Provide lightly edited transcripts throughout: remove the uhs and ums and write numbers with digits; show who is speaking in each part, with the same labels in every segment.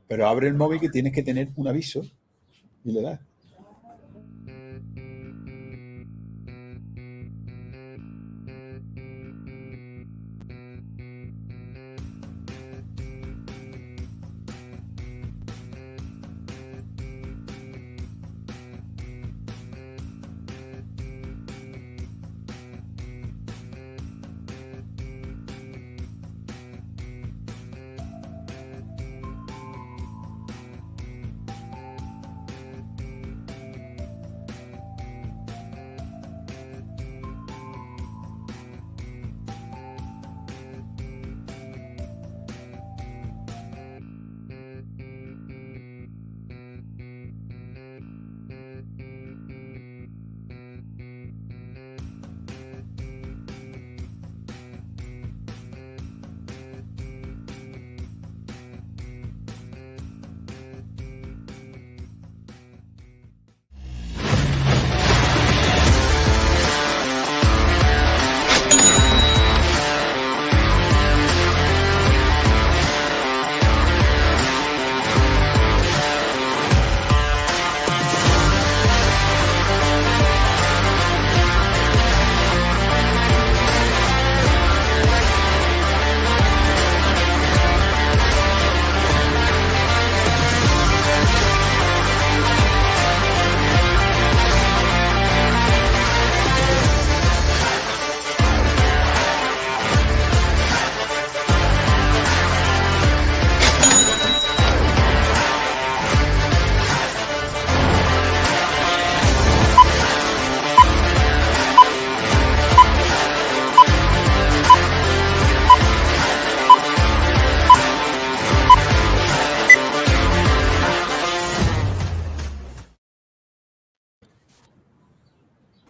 Speaker 1: Pero abre el móvil que tienes que tener un aviso y le das.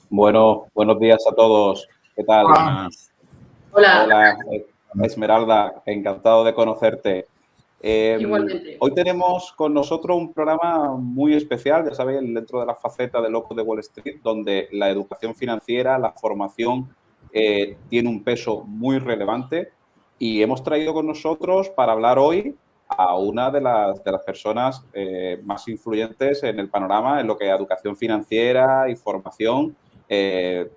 Speaker 2: Bueno, buenos días a todos. ¿Qué tal?
Speaker 3: Hola.
Speaker 2: Hola, Esmeralda, encantado de conocerte.
Speaker 3: Igualmente.
Speaker 2: Hoy tenemos con nosotros un programa muy especial, ya sabéis, dentro de la faceta de Locos de Wall Street, donde la educación financiera, la formación tiene un peso muy relevante, y hemos traído con nosotros para hablar hoy a una de las personas más influyentes en el panorama en lo que educación financiera y formación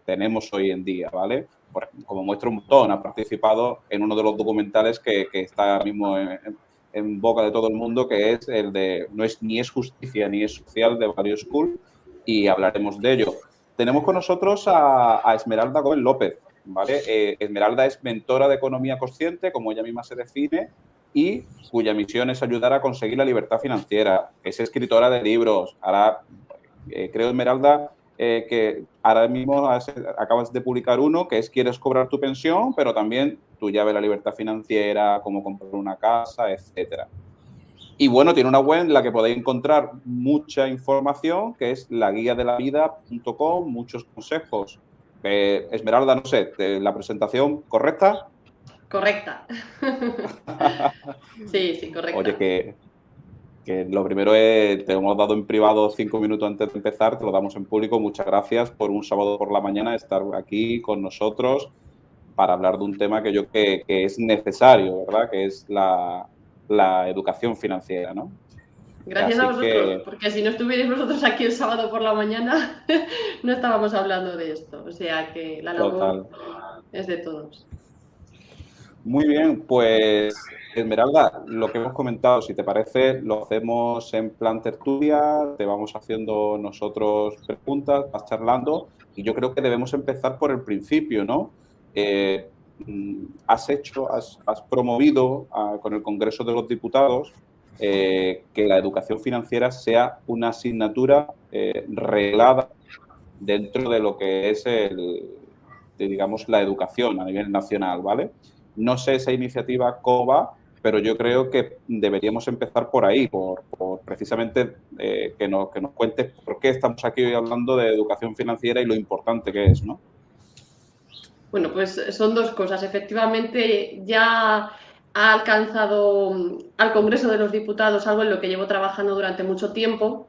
Speaker 2: tenemos hoy en día, ¿vale? Como muestra un montón, ha participado en uno de los documentales que está ahora mismo en boca de todo el mundo, que es el de Ni es justicia ni es social, de Value School, y hablaremos de ello. Tenemos con nosotros a Esmeralda Gómez López, ¿vale? Esmeralda es mentora de economía consciente, como ella misma se define, y cuya misión es ayudar a conseguir la libertad financiera. Es escritora de libros. Ahora, creo, Esmeralda, que ahora mismo acabas de publicar uno que es Quieres cobrar tu pensión, pero también tu llave a la libertad financiera, cómo comprar una casa, etcétera. Y bueno, tiene una web en la que podéis encontrar mucha información, que es laguiadelavida.com, muchos consejos. Esmeralda, no sé, ¿la presentación correcta?
Speaker 3: Correcta. Sí, correcta.
Speaker 2: Oye, que lo primero es, te hemos dado en privado 5 minutos antes de empezar, te lo damos en público. Muchas gracias por un sábado por la mañana estar aquí con nosotros para hablar de un tema que yo que es necesario, ¿verdad? Que es la educación financiera, ¿no?
Speaker 3: Gracias
Speaker 2: Así
Speaker 3: a vosotros, porque si no estuvierais vosotros aquí el sábado por la mañana, no estábamos hablando de esto. O sea que la labor es de todos.
Speaker 2: Muy bien, pues Esmeralda, lo que hemos comentado, si te parece, lo hacemos en plan tertulia, te vamos haciendo nosotros preguntas, vas charlando, y yo creo que debemos empezar por el principio, ¿no? Has promovido con el Congreso de los Diputados que la educación financiera sea una asignatura reglada dentro de lo que es digamos, la educación a nivel nacional, ¿vale? No sé esa iniciativa cómo va, pero yo creo que deberíamos empezar por ahí, por precisamente que nos cuentes por qué estamos aquí hoy hablando de educación financiera y lo importante que es, ¿no?
Speaker 3: Bueno, pues son dos cosas. Efectivamente, ya ha alcanzado al Congreso de los Diputados algo en lo que llevo trabajando durante mucho tiempo.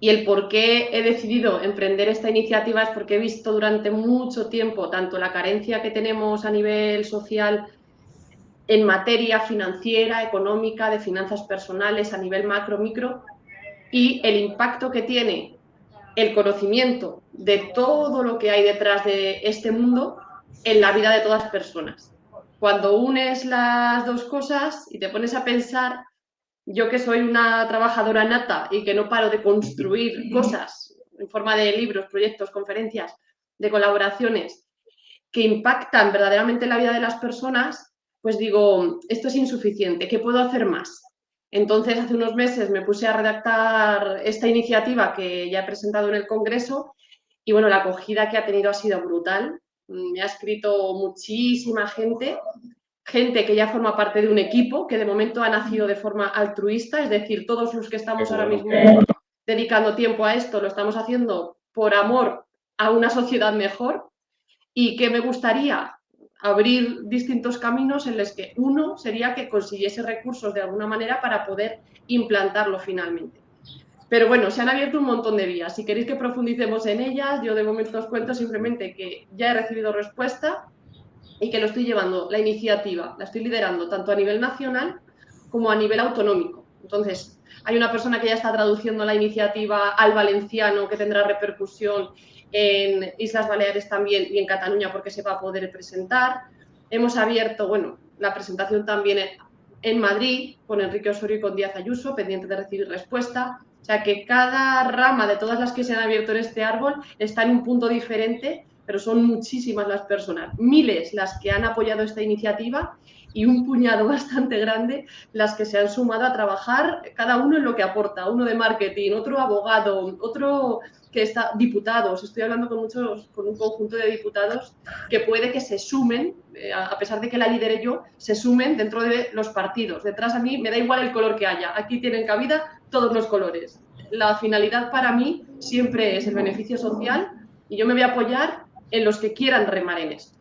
Speaker 3: Y el por qué he decidido emprender esta iniciativa es porque he visto durante mucho tiempo tanto la carencia que tenemos a nivel social en materia financiera, económica, de finanzas personales a nivel macro, micro, y el impacto que tiene el conocimiento de todo lo que hay detrás de este mundo en la vida de todas las personas. Cuando unes las dos cosas y te pones a pensar, yo que soy una trabajadora nata y que no paro de construir cosas en forma de libros, proyectos, conferencias, de colaboraciones que impactan verdaderamente en la vida de las personas, pues digo, esto es insuficiente, ¿qué puedo hacer más? Entonces, hace unos meses me puse a redactar esta iniciativa que ya he presentado en el Congreso y, bueno, la acogida que ha tenido ha sido brutal. Me ha escrito muchísima gente que ya forma parte de un equipo que de momento ha nacido de forma altruista, es decir, todos los que estamos ahora mismo dedicando tiempo a esto lo estamos haciendo por amor a una sociedad mejor y que me gustaría abrir distintos caminos en los que uno sería que consiguiese recursos de alguna manera para poder implantarlo finalmente. Pero bueno, se han abierto un montón de vías. Si queréis que profundicemos en ellas, yo de momento os cuento simplemente que ya he recibido respuesta y que lo estoy llevando, la iniciativa, la estoy liderando tanto a nivel nacional como a nivel autonómico. Entonces, hay una persona que ya está traduciendo la iniciativa al valenciano, que tendrá repercusión en Islas Baleares también y en Cataluña porque se va a poder presentar. Hemos abierto, bueno, la presentación también en Madrid con Enrique Osorio y con Díaz Ayuso, pendiente de recibir respuesta. O sea que cada rama de todas las que se han abierto en este árbol está en un punto diferente, pero son muchísimas las personas, miles las que han apoyado esta iniciativa y un puñado bastante grande las que se han sumado a trabajar, cada uno en lo que aporta, uno de marketing, otro abogado, otro que está diputados. Estoy hablando con un conjunto de diputados que puede que se sumen, a pesar de que la lidere yo, se sumen dentro de los partidos. Detrás a mí me da igual el color que haya, aquí tienen cabida todos los colores. La finalidad para mí siempre es el beneficio social y yo me voy a apoyar en los que quieran remar en esto.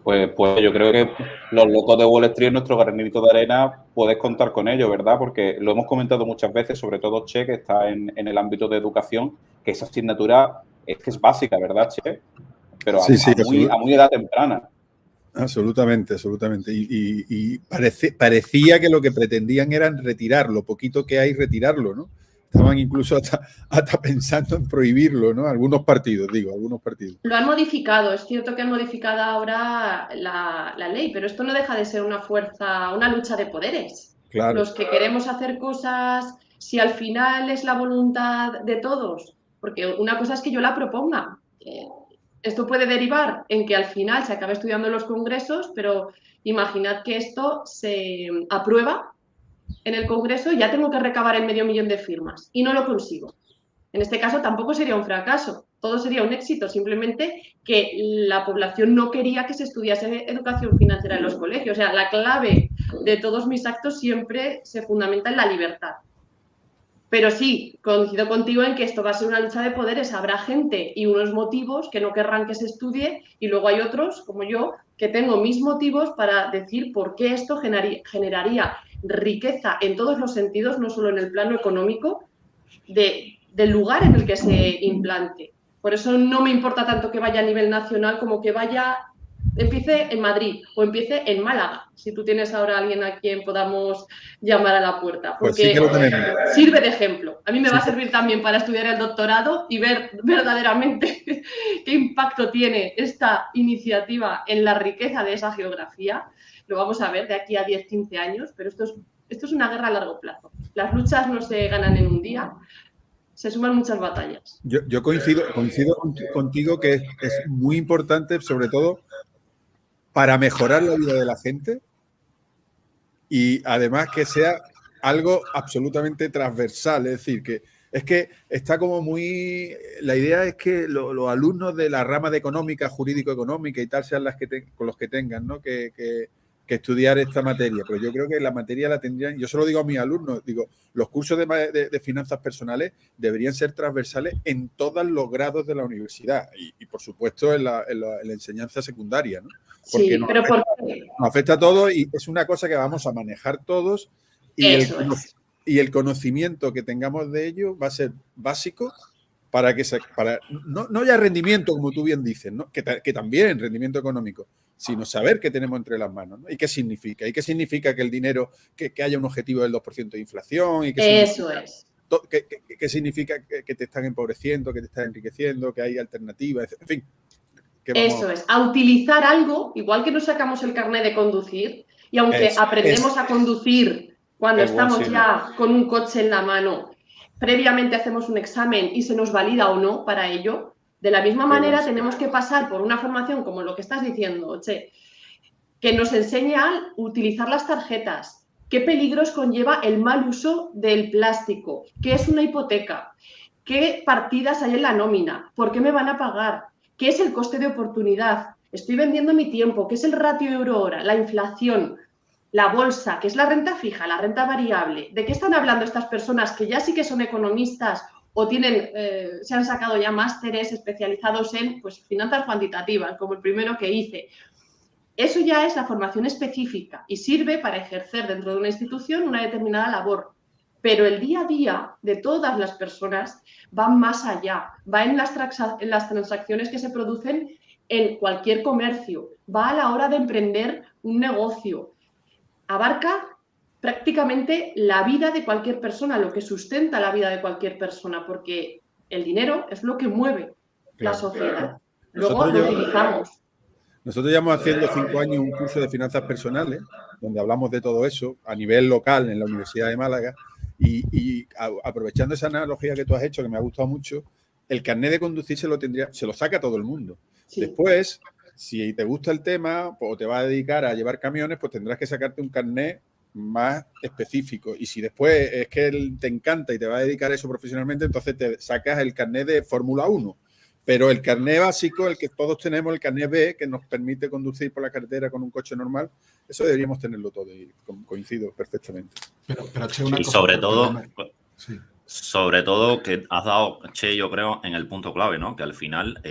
Speaker 2: Pues yo creo que los locos de Wall Street, nuestro granito de arena, puedes contar con ello, ¿verdad? Porque lo hemos comentado muchas veces, sobre todo Che, que está en el ámbito de educación, que esa asignatura es que es básica, ¿verdad, Che? Pero a muy edad temprana.
Speaker 1: Absolutamente, absolutamente. Y parecía que lo que pretendían era retirar, lo poquito que hay, retirarlo, ¿no? Estaban incluso hasta pensando en prohibirlo, ¿no? Algunos partidos.
Speaker 3: Lo han modificado, es cierto que han modificado ahora la ley, pero esto no deja de ser una lucha de poderes.
Speaker 1: Claro.
Speaker 3: Los que queremos hacer cosas, si al final es la voluntad de todos, porque una cosa es que yo la proponga. Esto puede derivar en que al final se acabe estudiando en los congresos, pero imaginad que esto se aprueba en el Congreso y ya tengo que recabar el 500.000 de firmas y no lo consigo. En este caso tampoco sería un fracaso, todo sería un éxito, simplemente que la población no quería que se estudiase educación financiera en los colegios. O sea, la clave de todos mis actos siempre se fundamenta en la libertad. Pero sí, coincido contigo en que esto va a ser una lucha de poderes. Habrá gente y unos motivos que no querrán que se estudie y luego hay otros, como yo, que tengo mis motivos para decir por qué esto generaría riqueza en todos los sentidos, no solo en el plano económico, del lugar en el que se implante. Por eso no me importa tanto que vaya a nivel nacional como que empiece en Madrid o empiece en Málaga, si tú tienes ahora a alguien a quien podamos llamar a la puerta, porque
Speaker 1: pues sí,
Speaker 3: sirve de ejemplo. A mí me va a servir también para estudiar el doctorado y ver verdaderamente qué impacto tiene esta iniciativa en la riqueza de esa geografía. Lo vamos a ver de aquí a 10, 15 años, pero esto es una guerra a largo plazo. Las luchas no se ganan en un día, se suman muchas batallas.
Speaker 1: Yo coincido contigo que es muy importante, sobre todo, para mejorar la vida de la gente y además que sea algo absolutamente transversal. Es decir, que está como muy... La idea es que los alumnos de la rama de económica, jurídico-económica y tal, sean con los que tengan, ¿no? que estudiar esta materia. Pero yo creo que la materia la tendrían... Yo se lo digo a mis alumnos, digo, los cursos de finanzas personales deberían ser transversales en todos los grados de la universidad y por supuesto, en la enseñanza secundaria, ¿no? Porque
Speaker 3: sí, pero
Speaker 1: nos afecta a todos y es una cosa que vamos a manejar todos y el conocimiento que tengamos de ello va a ser básico para no ya rendimiento, como tú bien dices, ¿no? que también rendimiento económico, sino saber qué tenemos entre las manos, ¿no? Y qué significa. Y qué significa que el dinero, que haya un objetivo del 2% de inflación. Y
Speaker 3: Eso es.
Speaker 1: ¿Qué significa que te están empobreciendo, que te están enriqueciendo, que hay alternativas? En fin.
Speaker 3: Eso es, a utilizar algo, igual que nos sacamos el carnet de conducir, y aunque aprendemos a conducir cuando estamos ya con un coche en la mano, previamente hacemos un examen y se nos valida o no para ello, de la misma manera tenemos que pasar por una formación como lo que estás diciendo, Che, que nos enseñe a utilizar las tarjetas, qué peligros conlleva el mal uso del plástico, qué es una hipoteca, qué partidas hay en la nómina, por qué me van a pagar, qué es el coste de oportunidad, estoy vendiendo mi tiempo, qué es el ratio euro-hora, la inflación, la bolsa, qué es la renta fija, la renta variable, de qué están hablando estas personas que ya sí que son economistas o tienen, se han sacado ya másteres especializados en pues, finanzas cuantitativas, como el primero que hice. Eso ya es la formación específica y sirve para ejercer dentro de una institución una determinada labor. Pero el día a día de todas las personas va más allá, va en las transacciones que se producen en cualquier comercio, va a la hora de emprender un negocio, abarca prácticamente la vida de cualquier persona, lo que sustenta la vida de cualquier persona, porque el dinero es lo que mueve la sociedad. Luego lo utilizamos.
Speaker 1: Nosotros llevamos haciendo 5 años un curso de finanzas personales, donde hablamos de todo eso a nivel local en la Universidad de Málaga, y aprovechando esa analogía que tú has hecho, que me ha gustado mucho, el carnet de conducir se lo saca todo el mundo. Sí. Después, si te gusta el tema o te vas a dedicar a llevar camiones, pues tendrás que sacarte un carnet más específico. Y si después es que te encanta y te vas a dedicar a eso profesionalmente, entonces te sacas el carnet de Fórmula 1. Pero el carnet básico, el que todos tenemos, el carnet B, que nos permite conducir por la carretera con un coche normal, eso deberíamos tenerlo todo y coincido perfectamente.
Speaker 4: Pero Che,
Speaker 5: y sobre todo que has dado, Che, yo creo, en el punto clave, ¿no? Que al final,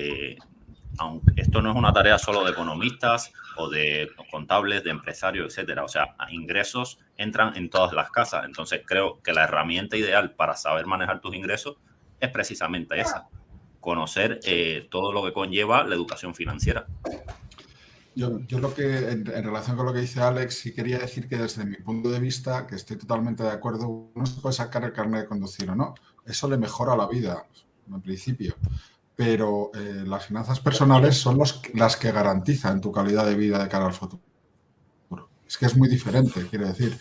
Speaker 5: aunque esto no es una tarea solo de economistas o de contables, de empresarios, etcétera. O sea, ingresos entran en todas las casas. Entonces, creo que la herramienta ideal para saber manejar tus ingresos es precisamente esa. Conocer todo lo que conlleva la educación financiera.
Speaker 4: Yo lo que, en relación con lo que dice Alex, sí quería decir que desde mi punto de vista, que estoy totalmente de acuerdo, no se puede sacar el carnet de conducir o no. Eso le mejora la vida, en principio. Pero las finanzas personales son las que garantizan tu calidad de vida de cara al futuro. Es que es muy diferente, quiero decir.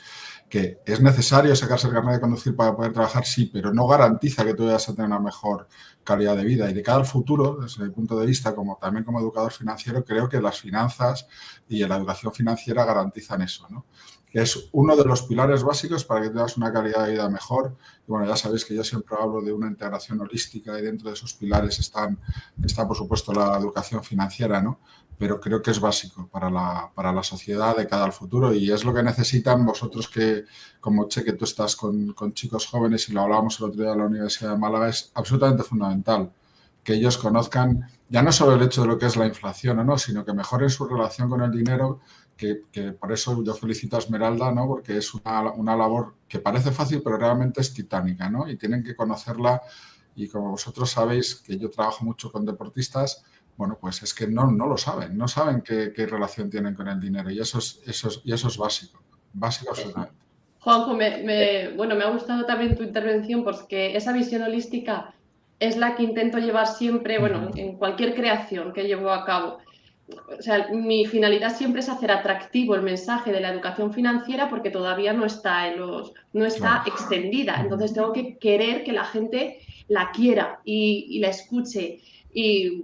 Speaker 4: Que es necesario sacarse el carnet de conducir para poder trabajar, sí, pero no garantiza que tú vayas a tener una mejor calidad de vida. Y de cara al futuro, desde mi punto de vista, también como educador financiero, creo que las finanzas y la educación financiera garantizan eso, ¿no? Que es uno de los pilares básicos para que tengas una calidad de vida mejor. Y bueno, ya sabéis que yo siempre hablo de una integración holística y dentro de esos pilares está por supuesto, la educación financiera, ¿no? Pero creo que es básico para la sociedad de cara al futuro y es lo que necesitan vosotros que, como Che, que tú estás con chicos jóvenes y lo hablábamos el otro día en la Universidad de Málaga, es absolutamente fundamental que ellos conozcan ya no solo el hecho de lo que es la inflación o no, sino que mejoren su relación con el dinero, que por eso yo felicito a Esmeralda, ¿no? Porque es una labor que parece fácil, pero realmente es titánica, ¿no? Y tienen que conocerla y como vosotros sabéis que yo trabajo mucho con deportistas, bueno, pues es que no lo saben, no saben qué relación tienen con el dinero y eso es básico absolutamente.
Speaker 3: Juanjo, me ha gustado también tu intervención porque esa visión holística es la que intento llevar siempre, bueno, en cualquier creación que llevo a cabo. O sea, mi finalidad siempre es hacer atractivo el mensaje de la educación financiera porque todavía no está extendida. Entonces tengo que querer que la gente la quiera y la escuche y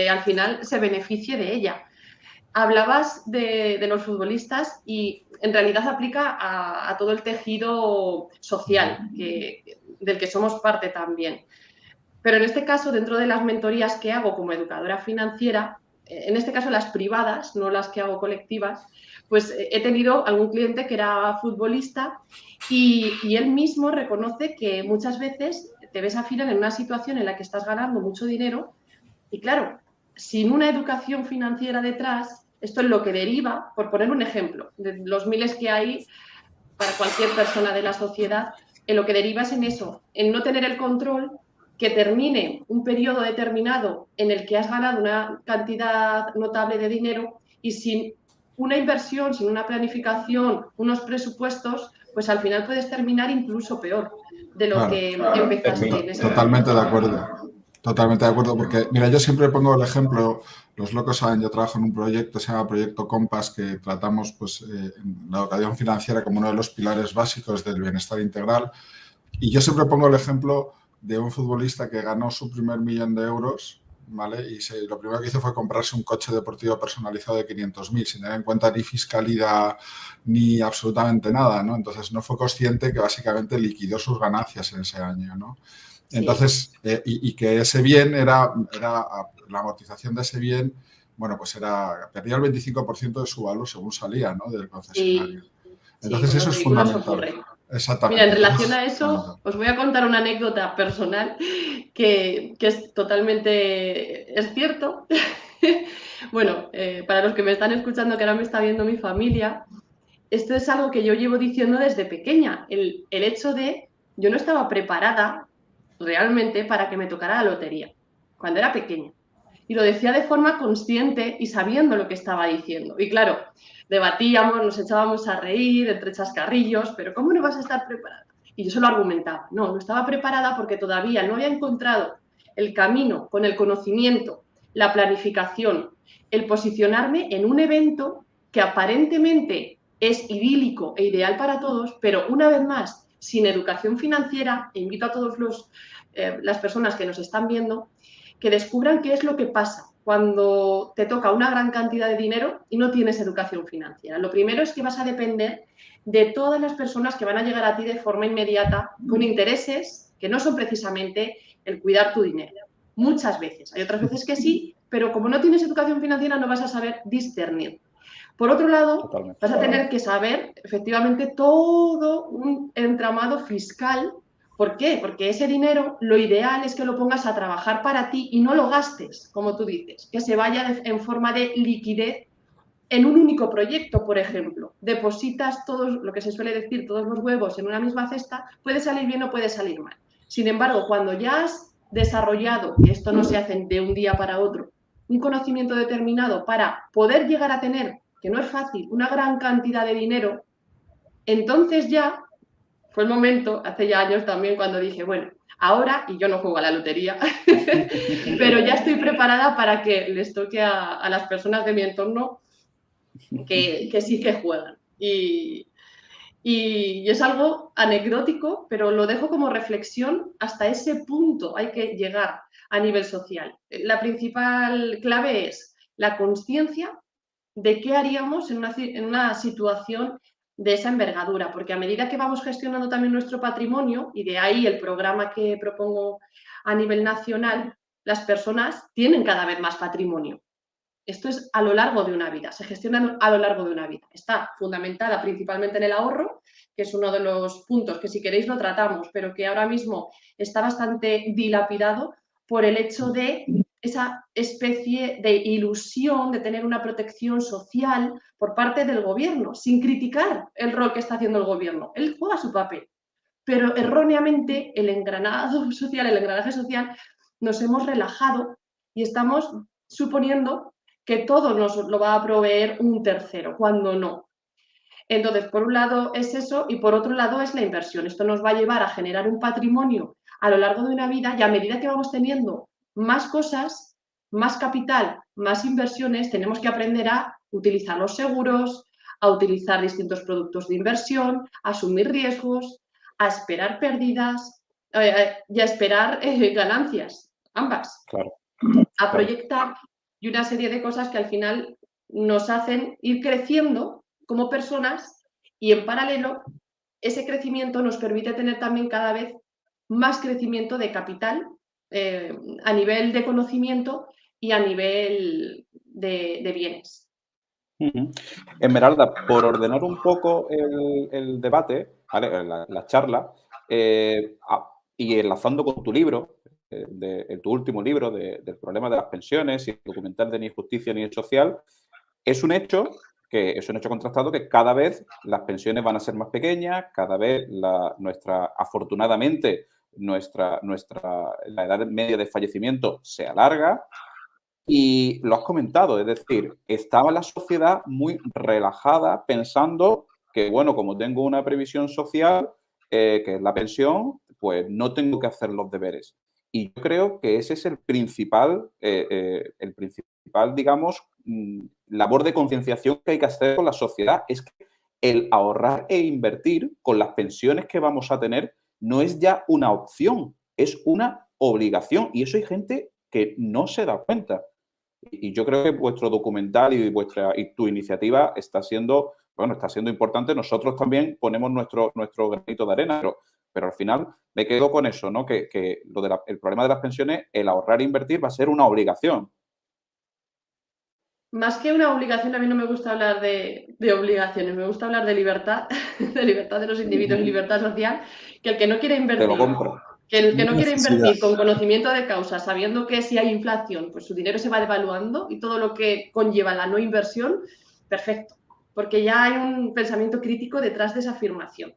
Speaker 3: al final se beneficie de ella. Hablabas de los futbolistas y en realidad aplica a todo el tejido social del que somos parte también. Pero en este caso, dentro de las mentorías que hago como educadora financiera, en este caso las privadas, no las que hago colectivas, pues he tenido algún cliente que era futbolista y él mismo reconoce que muchas veces te ves al final en una situación en la que estás ganando mucho dinero y claro, sin una educación financiera detrás, esto es lo que deriva, por poner un ejemplo, de los miles que hay para cualquier persona de la sociedad, en lo que deriva es en eso, en no tener el control que termine un periodo determinado en el que has ganado una cantidad notable de dinero y sin una inversión, sin una planificación, unos presupuestos, pues al final puedes terminar incluso peor de lo que empezaste en ese
Speaker 4: Totalmente de
Speaker 3: momento.
Speaker 4: acuerdo. Totalmente de acuerdo, porque mira, yo siempre pongo el ejemplo, los locos saben, yo trabajo en un proyecto, se llama Proyecto Compass, que tratamos pues, la educación financiera como uno de los pilares básicos del bienestar integral. Y yo siempre pongo el ejemplo de un futbolista que ganó su primer 1.000.000 de euros, ¿vale? Y lo primero que hizo fue comprarse un coche deportivo personalizado de 500.000, sin tener en cuenta ni fiscalidad ni absolutamente nada, ¿no? Entonces no fue consciente que básicamente liquidó sus ganancias en ese año, ¿no? Entonces, y que ese bien era la amortización de ese bien, bueno, pues perdía el 25% de su valor según salía, ¿no? Del concesionario. Entonces, eso es fundamental. Exactamente.
Speaker 3: Mira, en relación a eso, os voy a contar una anécdota personal que es totalmente, es cierto. Bueno, para los que me están escuchando, que ahora me está viendo mi familia, esto es algo que yo llevo diciendo desde pequeña. El hecho de, yo no estaba preparada realmente para que me tocara la lotería, cuando era pequeña. Y lo decía de forma consciente y sabiendo lo que estaba diciendo. Y claro, debatíamos, nos echábamos a reír entre chascarrillos, pero ¿cómo no vas a estar preparada? Y yo se lo argumentaba. No estaba preparada porque todavía no había encontrado el camino con el conocimiento, la planificación, el posicionarme en un evento que aparentemente es idílico e ideal para todos, pero una vez más, sin educación financiera, e invito a todas las personas que nos están viendo que descubran qué es lo que pasa cuando te toca una gran cantidad de dinero y no tienes educación financiera. Lo primero es que vas a depender de todas las personas que van a llegar a ti de forma inmediata con intereses que no son precisamente el cuidar tu dinero. Muchas veces. Hay otras veces que sí, pero como no tienes educación financiera no vas a saber discernir. Por otro lado, vas a tener que saber efectivamente todo un entramado fiscal. ¿Por qué? Porque ese dinero lo ideal es que lo pongas a trabajar para ti y no lo gastes, como tú dices, que se vaya en forma de liquidez en un único proyecto, por ejemplo. Depositas todos, lo que se suele decir, todos los huevos en una misma cesta, puede salir bien o puede salir mal. Sin embargo, cuando ya has desarrollado, que esto no se hace de un día para otro, un conocimiento determinado para poder llegar a tener, que no es fácil, una gran cantidad de dinero, entonces ya fue el momento, hace ya años también, cuando dije, bueno, ahora, y yo no juego a la lotería, pero ya estoy preparada para que les toque a las personas de mi entorno que sí que juegan. Y es algo anecdótico, pero lo dejo como reflexión. Hasta ese punto hay que llegar a nivel social. La principal clave es la conciencia de qué haríamos en una situación de esa envergadura, porque a medida que vamos gestionando también nuestro patrimonio, y de ahí el programa que propongo a nivel nacional, las personas tienen cada vez más patrimonio. Esto es a lo largo de una vida, se gestiona a lo largo de una vida. Está fundamentada principalmente en el ahorro, que es uno de los puntos que si queréis lo tratamos, pero que ahora mismo está bastante dilapidado por el hecho de esa especie de ilusión de tener una protección social por parte del gobierno, sin criticar el rol que está haciendo el gobierno. Él juega su papel, pero erróneamente el engranaje social, nos hemos relajado y estamos suponiendo que todo nos lo va a proveer un tercero, cuando no. Entonces, por un lado es eso y por otro lado es la inversión. Esto nos va a llevar a generar un patrimonio a lo largo de una vida y a medida que vamos teniendo más cosas, más capital, más inversiones, tenemos que aprender a utilizar los seguros, a utilizar distintos productos de inversión, a asumir riesgos, a esperar pérdidas y a esperar ganancias, ambas.
Speaker 2: Claro.
Speaker 3: A proyectar y una serie de cosas que al final nos hacen ir creciendo como personas y en paralelo ese crecimiento nos permite tener también cada vez más crecimiento de capital a nivel de conocimiento y a nivel de bienes.
Speaker 2: Esmeralda, por ordenar un poco el debate, ¿vale? la charla, y enlazando con tu libro, tu último libro del problema de las pensiones y el documental de Ni Justicia ni Social, es un hecho contrastado que cada vez las pensiones van a ser más pequeñas, cada vez afortunadamente la edad media de fallecimiento se alarga. Y lo has comentado, es decir, estaba la sociedad muy relajada pensando que, bueno, como tengo una previsión social, que es la pensión, pues no tengo que hacer los deberes. Y yo creo que ese es el principal, digamos, labor de concienciación que hay que hacer con la sociedad. Es que el ahorrar e invertir con las pensiones que vamos a tener no es ya una opción, es una obligación. Y eso hay gente que no se da cuenta. Y yo creo que vuestro documental y tu iniciativa está siendo importante. Nosotros también ponemos nuestro granito de arena, pero al final me quedo con eso, ¿no? Que el problema de las pensiones, el ahorrar e invertir va a ser una obligación.
Speaker 3: Más que una obligación, a mí no me gusta hablar de obligaciones, me gusta hablar de libertad de los individuos y libertad social, que el que no quiere
Speaker 2: Te
Speaker 3: invertir,
Speaker 2: lo compro.
Speaker 3: que el que no quiere
Speaker 1: Necesidad.
Speaker 3: invertir con conocimiento de causa, sabiendo que si hay inflación, pues su dinero se va devaluando y todo lo que conlleva la no inversión, perfecto, porque ya hay un pensamiento crítico detrás de esa afirmación.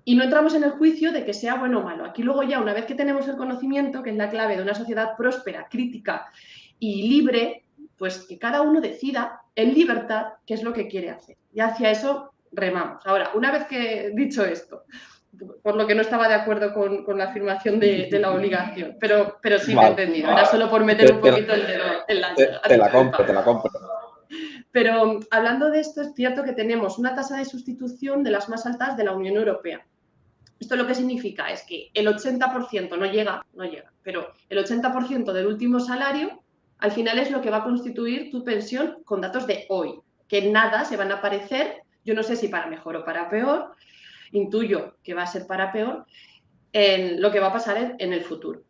Speaker 3: Y no entramos en el juicio de que sea bueno o malo. Aquí luego ya, una vez que tenemos el conocimiento, que es la clave de una sociedad próspera, crítica y libre, pues que cada uno decida en libertad qué es lo que quiere hacer. Y hacia eso remamos. Ahora, una vez que he dicho esto, por lo que no estaba de acuerdo con la afirmación de la obligación, pero sí te he entendido. Era solo por meter un poquito el dedo en la llaga.
Speaker 2: Te la compro.
Speaker 3: Pero hablando de esto, es cierto que tenemos una tasa de sustitución de las más altas de la Unión Europea. Esto lo que significa es que el 80% no llega, pero el 80% del último salario al final es lo que va a constituir tu pensión con datos de hoy, que nada se van a parecer, yo no sé si para mejor o para peor, intuyo que va a ser para peor, en lo que va a pasar en el futuro.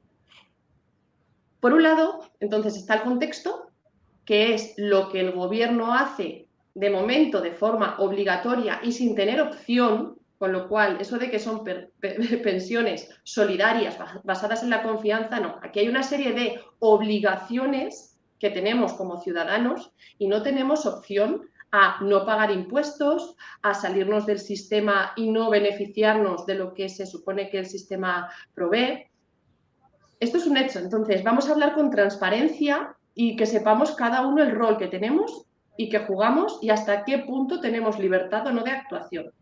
Speaker 3: Por un lado, entonces está el contexto, que es lo que el gobierno hace de momento de forma obligatoria y sin tener opción, con lo cual eso de que son pensiones solidarias basadas en la confianza, no. Aquí hay una serie de obligaciones que tenemos como ciudadanos y no tenemos opción a no pagar impuestos, a salirnos del sistema y no beneficiarnos de lo que se supone que el sistema provee. Esto es un hecho. Entonces, vamos a hablar con transparencia y que sepamos cada uno el rol que tenemos y que jugamos y hasta qué punto tenemos libertad o no de actuación.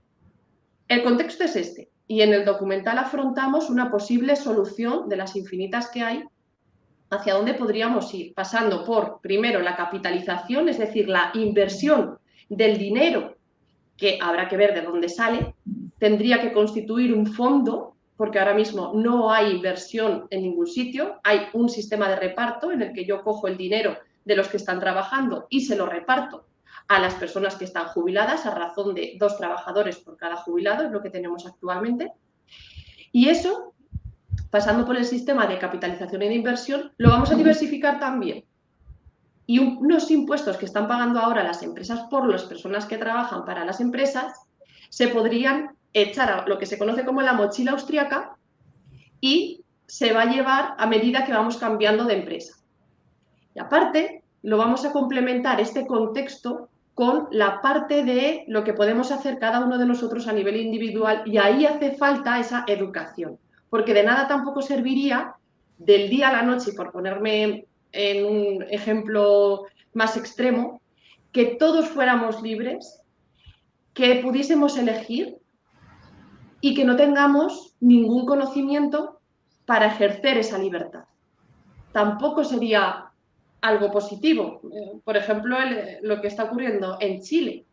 Speaker 3: El contexto es este y en el documental afrontamos una posible solución de las infinitas que hay hacia dónde podríamos ir, pasando por, primero, la capitalización, es decir, la inversión del dinero, que habrá que ver de dónde sale, tendría que constituir un fondo, porque ahora mismo no hay inversión en ningún sitio, hay un sistema de reparto en el que yo cojo el dinero de los que están trabajando y se lo reparto a las personas que están jubiladas a razón de 2 trabajadores por cada jubilado, es lo que tenemos actualmente. Y eso, pasando por el sistema de capitalización y de inversión, lo vamos a diversificar también. Y unos impuestos que están pagando ahora las empresas por las personas que trabajan para las empresas se podrían echar a lo que se conoce como la mochila austriaca y se va a llevar a medida que vamos cambiando de empresa. Y aparte, lo vamos a complementar este contexto con la parte de lo que podemos hacer cada uno de nosotros a nivel individual y ahí hace falta esa educación, porque de nada tampoco serviría del día a la noche, por ponerme en un ejemplo más extremo, que todos fuéramos libres, que pudiésemos elegir y que no tengamos ningún conocimiento para ejercer esa libertad. Tampoco sería algo positivo. Por ejemplo, lo que está ocurriendo en Chile.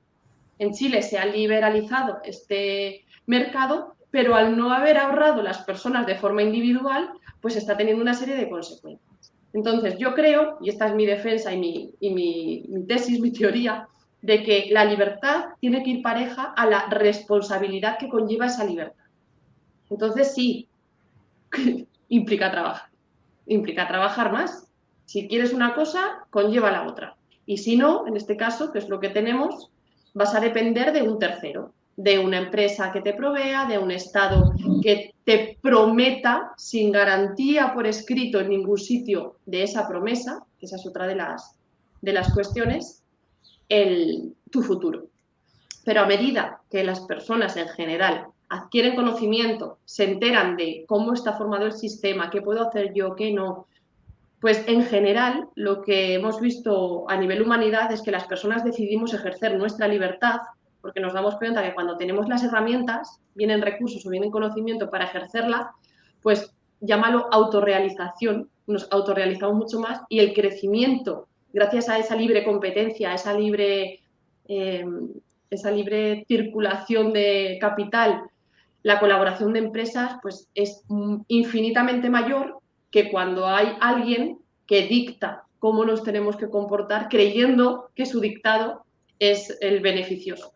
Speaker 3: En Chile se ha liberalizado este mercado, pero al no haber ahorrado las personas de forma individual, pues está teniendo una serie de consecuencias. Entonces, yo creo, y esta es mi defensa y mi tesis, mi teoría, de que la libertad tiene que ir pareja a la responsabilidad que conlleva esa libertad. Entonces, sí, implica trabajar más. Si quieres una cosa, conlleva la otra. Y si no, en este caso, que es lo que tenemos, vas a depender de un tercero, de una empresa que te provea, de un Estado que te prometa sin garantía por escrito en ningún sitio de esa promesa, que esa es otra de las cuestiones, tu futuro. Pero a medida que las personas en general adquieren conocimiento, se enteran de cómo está formado el sistema, qué puedo hacer yo, qué no. Pues en general lo que hemos visto a nivel humanidad es que las personas decidimos ejercer nuestra libertad porque nos damos cuenta que cuando tenemos las herramientas, vienen recursos o vienen conocimiento para ejercerla, pues llámalo autorrealización, nos autorrealizamos mucho más y el crecimiento, gracias a esa libre competencia, a esa libre circulación de capital, la colaboración de empresas, pues es infinitamente mayor que cuando hay alguien que dicta cómo nos tenemos que comportar creyendo que su dictado es el beneficioso.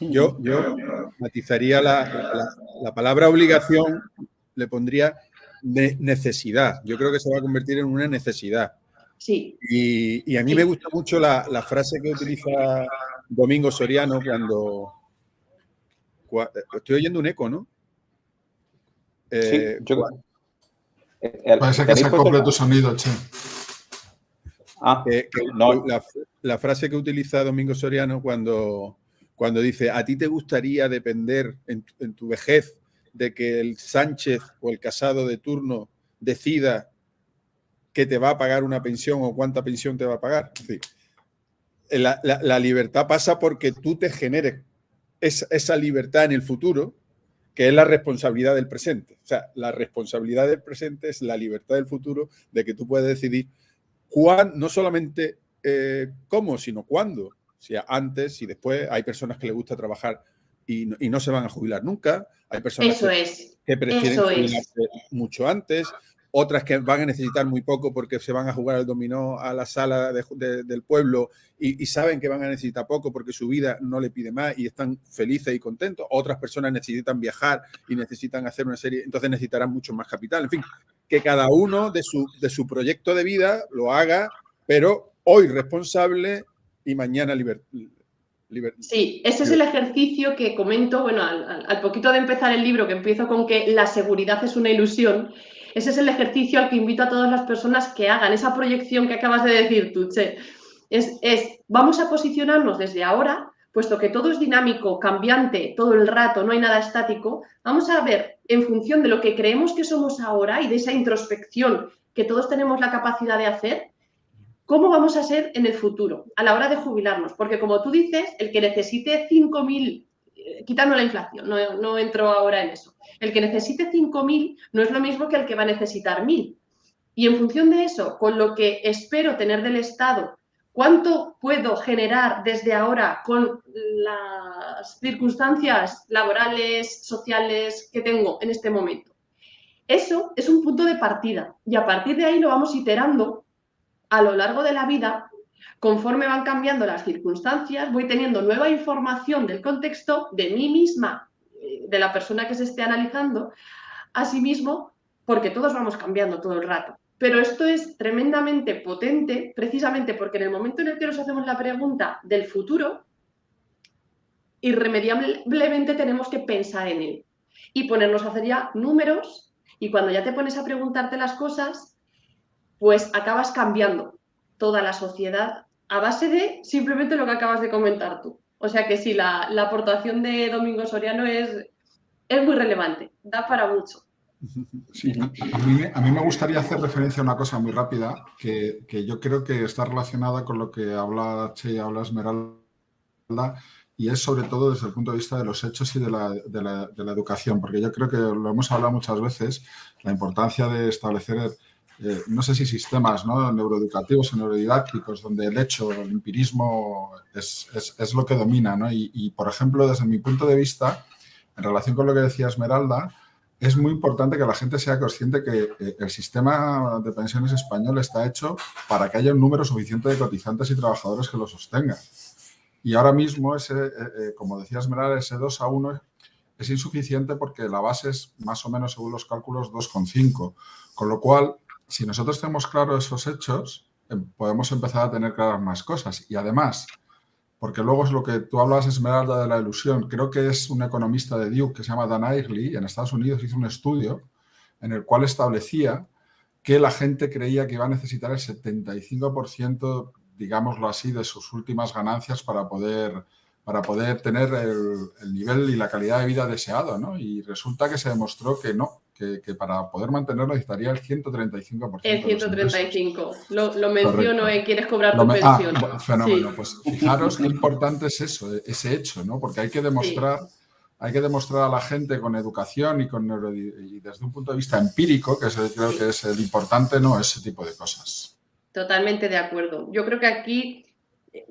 Speaker 1: Yo matizaría la palabra obligación, le pondría necesidad. Yo creo que se va a convertir en una necesidad.
Speaker 3: Sí.
Speaker 1: Y a mí me gusta mucho la frase que utiliza Domingo Soriano cuando estoy oyendo un eco, ¿no?
Speaker 2: Sí,
Speaker 4: parece que se acople tu sonido, che.
Speaker 2: No.
Speaker 1: La frase que utiliza Domingo Soriano cuando dice, ¿a ti te gustaría depender en tu vejez de que el Sánchez o el Casado de turno decida que te va a pagar una pensión o cuánta pensión te va a pagar? Es decir, la libertad pasa porque tú te generes esa libertad en el futuro, que es la responsabilidad del presente. O sea, la responsabilidad del presente es la libertad del futuro, de que tú puedes decidir no solamente cómo, sino cuándo. O sea, antes y después. Hay personas que les gusta trabajar y no se van a jubilar nunca. Hay personas que prefieren jubilarse mucho antes. Otras que van a necesitar muy poco porque se van a jugar al dominó a la sala del pueblo y saben que van a necesitar poco porque su vida no le pide más y están felices y contentos. Otras personas necesitan viajar y necesitan hacer una serie, entonces necesitarán mucho más capital. En fin, que cada uno de su proyecto de vida lo haga, pero hoy responsable y mañana libre.
Speaker 3: Sí, ese es el ejercicio que comento, bueno, al poquito de empezar el libro, que empiezo con que la seguridad es una ilusión. Ese es el ejercicio al que invito a todas las personas que hagan esa proyección que acabas de decir tú, Che. Vamos a posicionarnos desde ahora, puesto que todo es dinámico, cambiante, todo el rato, no hay nada estático. Vamos a ver, en función de lo que creemos que somos ahora y de esa introspección que todos tenemos la capacidad de hacer, ¿cómo vamos a ser en el futuro a la hora de jubilarnos? Porque como tú dices, el que necesite 5.000, quitando la inflación, no entro ahora en eso, el que necesite 5.000 no es lo mismo que el que va a necesitar 1.000. Y en función de eso, con lo que espero tener del Estado, ¿cuánto puedo generar desde ahora con las circunstancias laborales, sociales que tengo en este momento? Eso es un punto de partida y a partir de ahí lo vamos iterando a lo largo de la vida. Conforme van cambiando las circunstancias, voy teniendo nueva información del contexto, de mí misma, de la persona que se esté analizando, asimismo, porque todos vamos cambiando todo el rato. Pero esto es tremendamente potente, precisamente porque en el momento en el que nos hacemos la pregunta del futuro, irremediablemente tenemos que pensar en él y ponernos a hacer ya números, y cuando ya te pones a preguntarte las cosas, pues acabas cambiando toda la sociedad a base de simplemente lo que acabas de comentar tú. O sea que sí, la aportación de Domingo Soriano es muy relevante, da para mucho.
Speaker 4: Sí, a mí me gustaría hacer referencia a una cosa muy rápida que yo creo que está relacionada con lo que habla Che y habla Esmeralda, y es sobre todo desde el punto de vista de los hechos y de la educación, porque yo creo que lo hemos hablado muchas veces, la importancia de establecer no sé si sistemas, ¿no?, neuroeducativos o neurodidácticos, donde el hecho, el empirismo es lo que domina, ¿no? Y, por ejemplo, desde mi punto de vista, en relación con lo que decía Esmeralda, es muy importante que la gente sea consciente que el sistema de pensiones español está hecho para que haya un número suficiente de cotizantes y trabajadores que lo sostengan. Y ahora mismo, como decía Esmeralda, ese 2:1 es insuficiente porque la base es más o menos, según los cálculos, 2,5. Con lo cual, si nosotros tenemos claros esos hechos, podemos empezar a tener claras más cosas. Y además, porque luego es lo que tú hablabas, Esmeralda, de la ilusión, creo que es un economista de Duke que se llama Dan Ariely, en Estados Unidos hizo un estudio en el cual establecía que la gente creía que iba a necesitar el 75%, digámoslo así, de sus últimas ganancias para poder para poder tener el nivel y la calidad de vida deseado, ¿no? Y resulta que se demostró que no, que para poder mantenerlo necesitaría el 135%.
Speaker 3: El
Speaker 4: de los ingresos.
Speaker 3: 135. Lo menciono
Speaker 4: Correcto.
Speaker 3: en quieres cobrar tu pensión.
Speaker 4: Fenómeno.
Speaker 3: Sí.
Speaker 4: Pues fijaros qué importante es eso, ese hecho, ¿no? Porque hay que demostrar a la gente con educación y desde un punto de vista empírico, que creo que es el importante, ¿no? Ese tipo de cosas.
Speaker 3: Totalmente de acuerdo. Yo creo que aquí,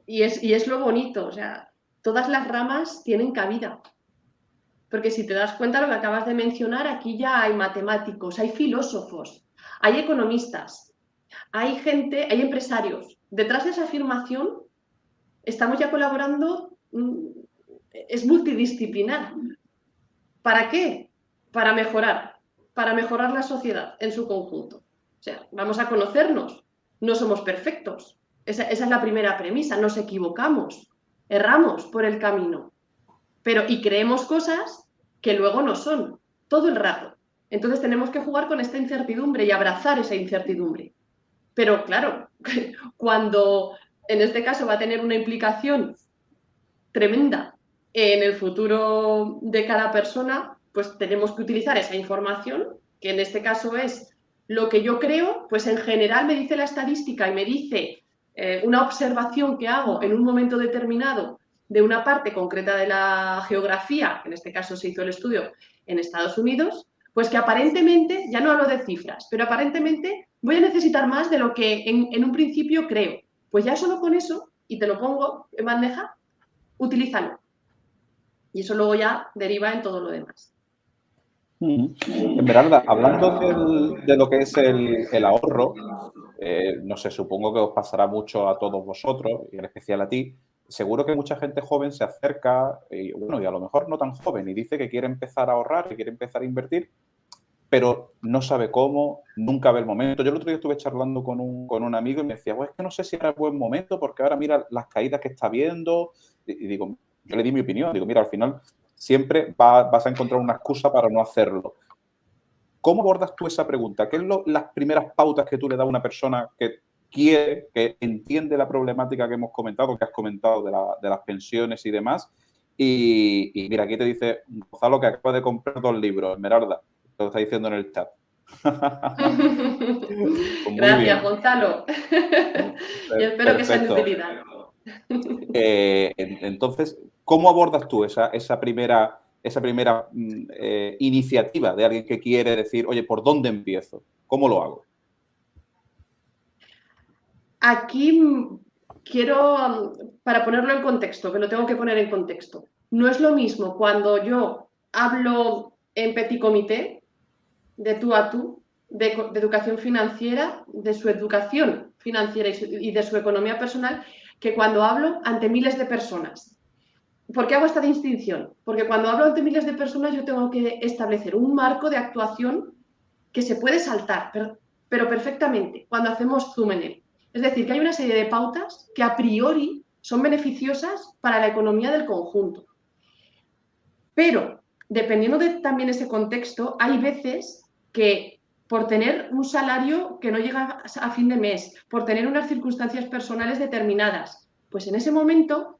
Speaker 3: y es lo bonito, o sea, todas las ramas tienen cabida. Porque si te das cuenta, lo que acabas de mencionar, aquí ya hay matemáticos, hay filósofos, hay economistas, hay gente, hay empresarios. Detrás de esa afirmación estamos ya colaborando, es multidisciplinar. ¿Para qué? Para mejorar la sociedad en su conjunto. O sea, vamos a conocernos, no somos perfectos. Esa es la primera premisa, nos equivocamos, erramos por el camino. Y creemos cosas que luego no son, todo el rato. Entonces tenemos que jugar con esta incertidumbre y abrazar esa incertidumbre. Pero claro, cuando en este caso va a tener una implicación tremenda en el futuro de cada persona, pues tenemos que utilizar esa información, que en este caso es lo que yo creo, pues en general me dice la estadística y me dice una observación que hago en un momento determinado de una parte concreta de la geografía, en este caso se hizo el estudio en Estados Unidos, pues que aparentemente, ya no hablo de cifras, pero aparentemente voy a necesitar más de lo que en un principio creo. Pues ya solo con eso, y te lo pongo en bandeja, utilízalo. Y eso luego ya deriva en todo lo demás.
Speaker 2: Esmeralda, hablando de lo que es el ahorro, no sé, supongo que os pasará mucho a todos vosotros, y en especial a ti. Seguro que mucha gente joven se acerca, y a lo mejor no tan joven, y dice que quiere empezar a ahorrar, que quiere empezar a invertir, pero no sabe cómo, nunca ve el momento. Yo el otro día estuve charlando con un amigo y me decía, pues es que no sé si ahora es buen momento, porque ahora mira las caídas que está viendo. Y digo, yo le di mi opinión, digo, mira, al final siempre vas a encontrar una excusa para no hacerlo. ¿Cómo abordas tú esa pregunta? ¿Qué es las primeras pautas que tú le das a una persona que quiere, que entiende la problemática que hemos comentado, que has comentado de las pensiones y demás? Y mira, aquí te dice Gonzalo que acaba de comprar 2 libros, Esmeralda. Te lo está diciendo en el chat.
Speaker 3: Pues gracias, Gonzalo. Y espero que sea de utilidad.
Speaker 2: Entonces, ¿cómo abordas tú esa primera iniciativa de alguien que quiere decir, oye, ¿por dónde empiezo? ¿Cómo lo hago?
Speaker 3: Aquí quiero, para ponerlo en contexto, que lo tengo que poner en contexto, no es lo mismo cuando yo hablo en petit comité, de tú a tú, de educación financiera, de su educación financiera y de su economía personal, que cuando hablo ante miles de personas. ¿Por qué hago esta distinción? Porque cuando hablo ante miles de personas yo tengo que establecer un marco de actuación que se puede saltar, pero perfectamente, cuando hacemos zoom en él. Es decir, que hay una serie de pautas que a priori son beneficiosas para la economía del conjunto. Pero, dependiendo de también ese contexto, hay veces que por tener un salario que no llega a fin de mes, por tener unas circunstancias personales determinadas, pues en ese momento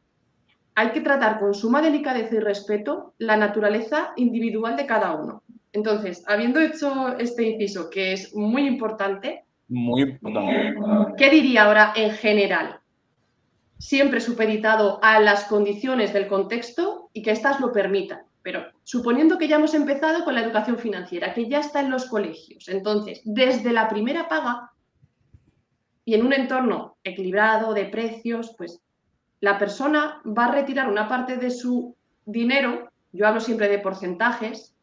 Speaker 3: hay que tratar con suma delicadeza y respeto la naturaleza individual de cada uno. Entonces, habiendo hecho este inciso, que es muy importante, ¿qué diría ahora en general? Siempre supeditado a las condiciones del contexto y que éstas lo permitan. Pero suponiendo que ya hemos empezado con la educación financiera, que ya está en los colegios, entonces, desde la primera paga y en un entorno equilibrado de precios, pues la persona va a retirar una parte de su dinero, yo hablo siempre de porcentajes,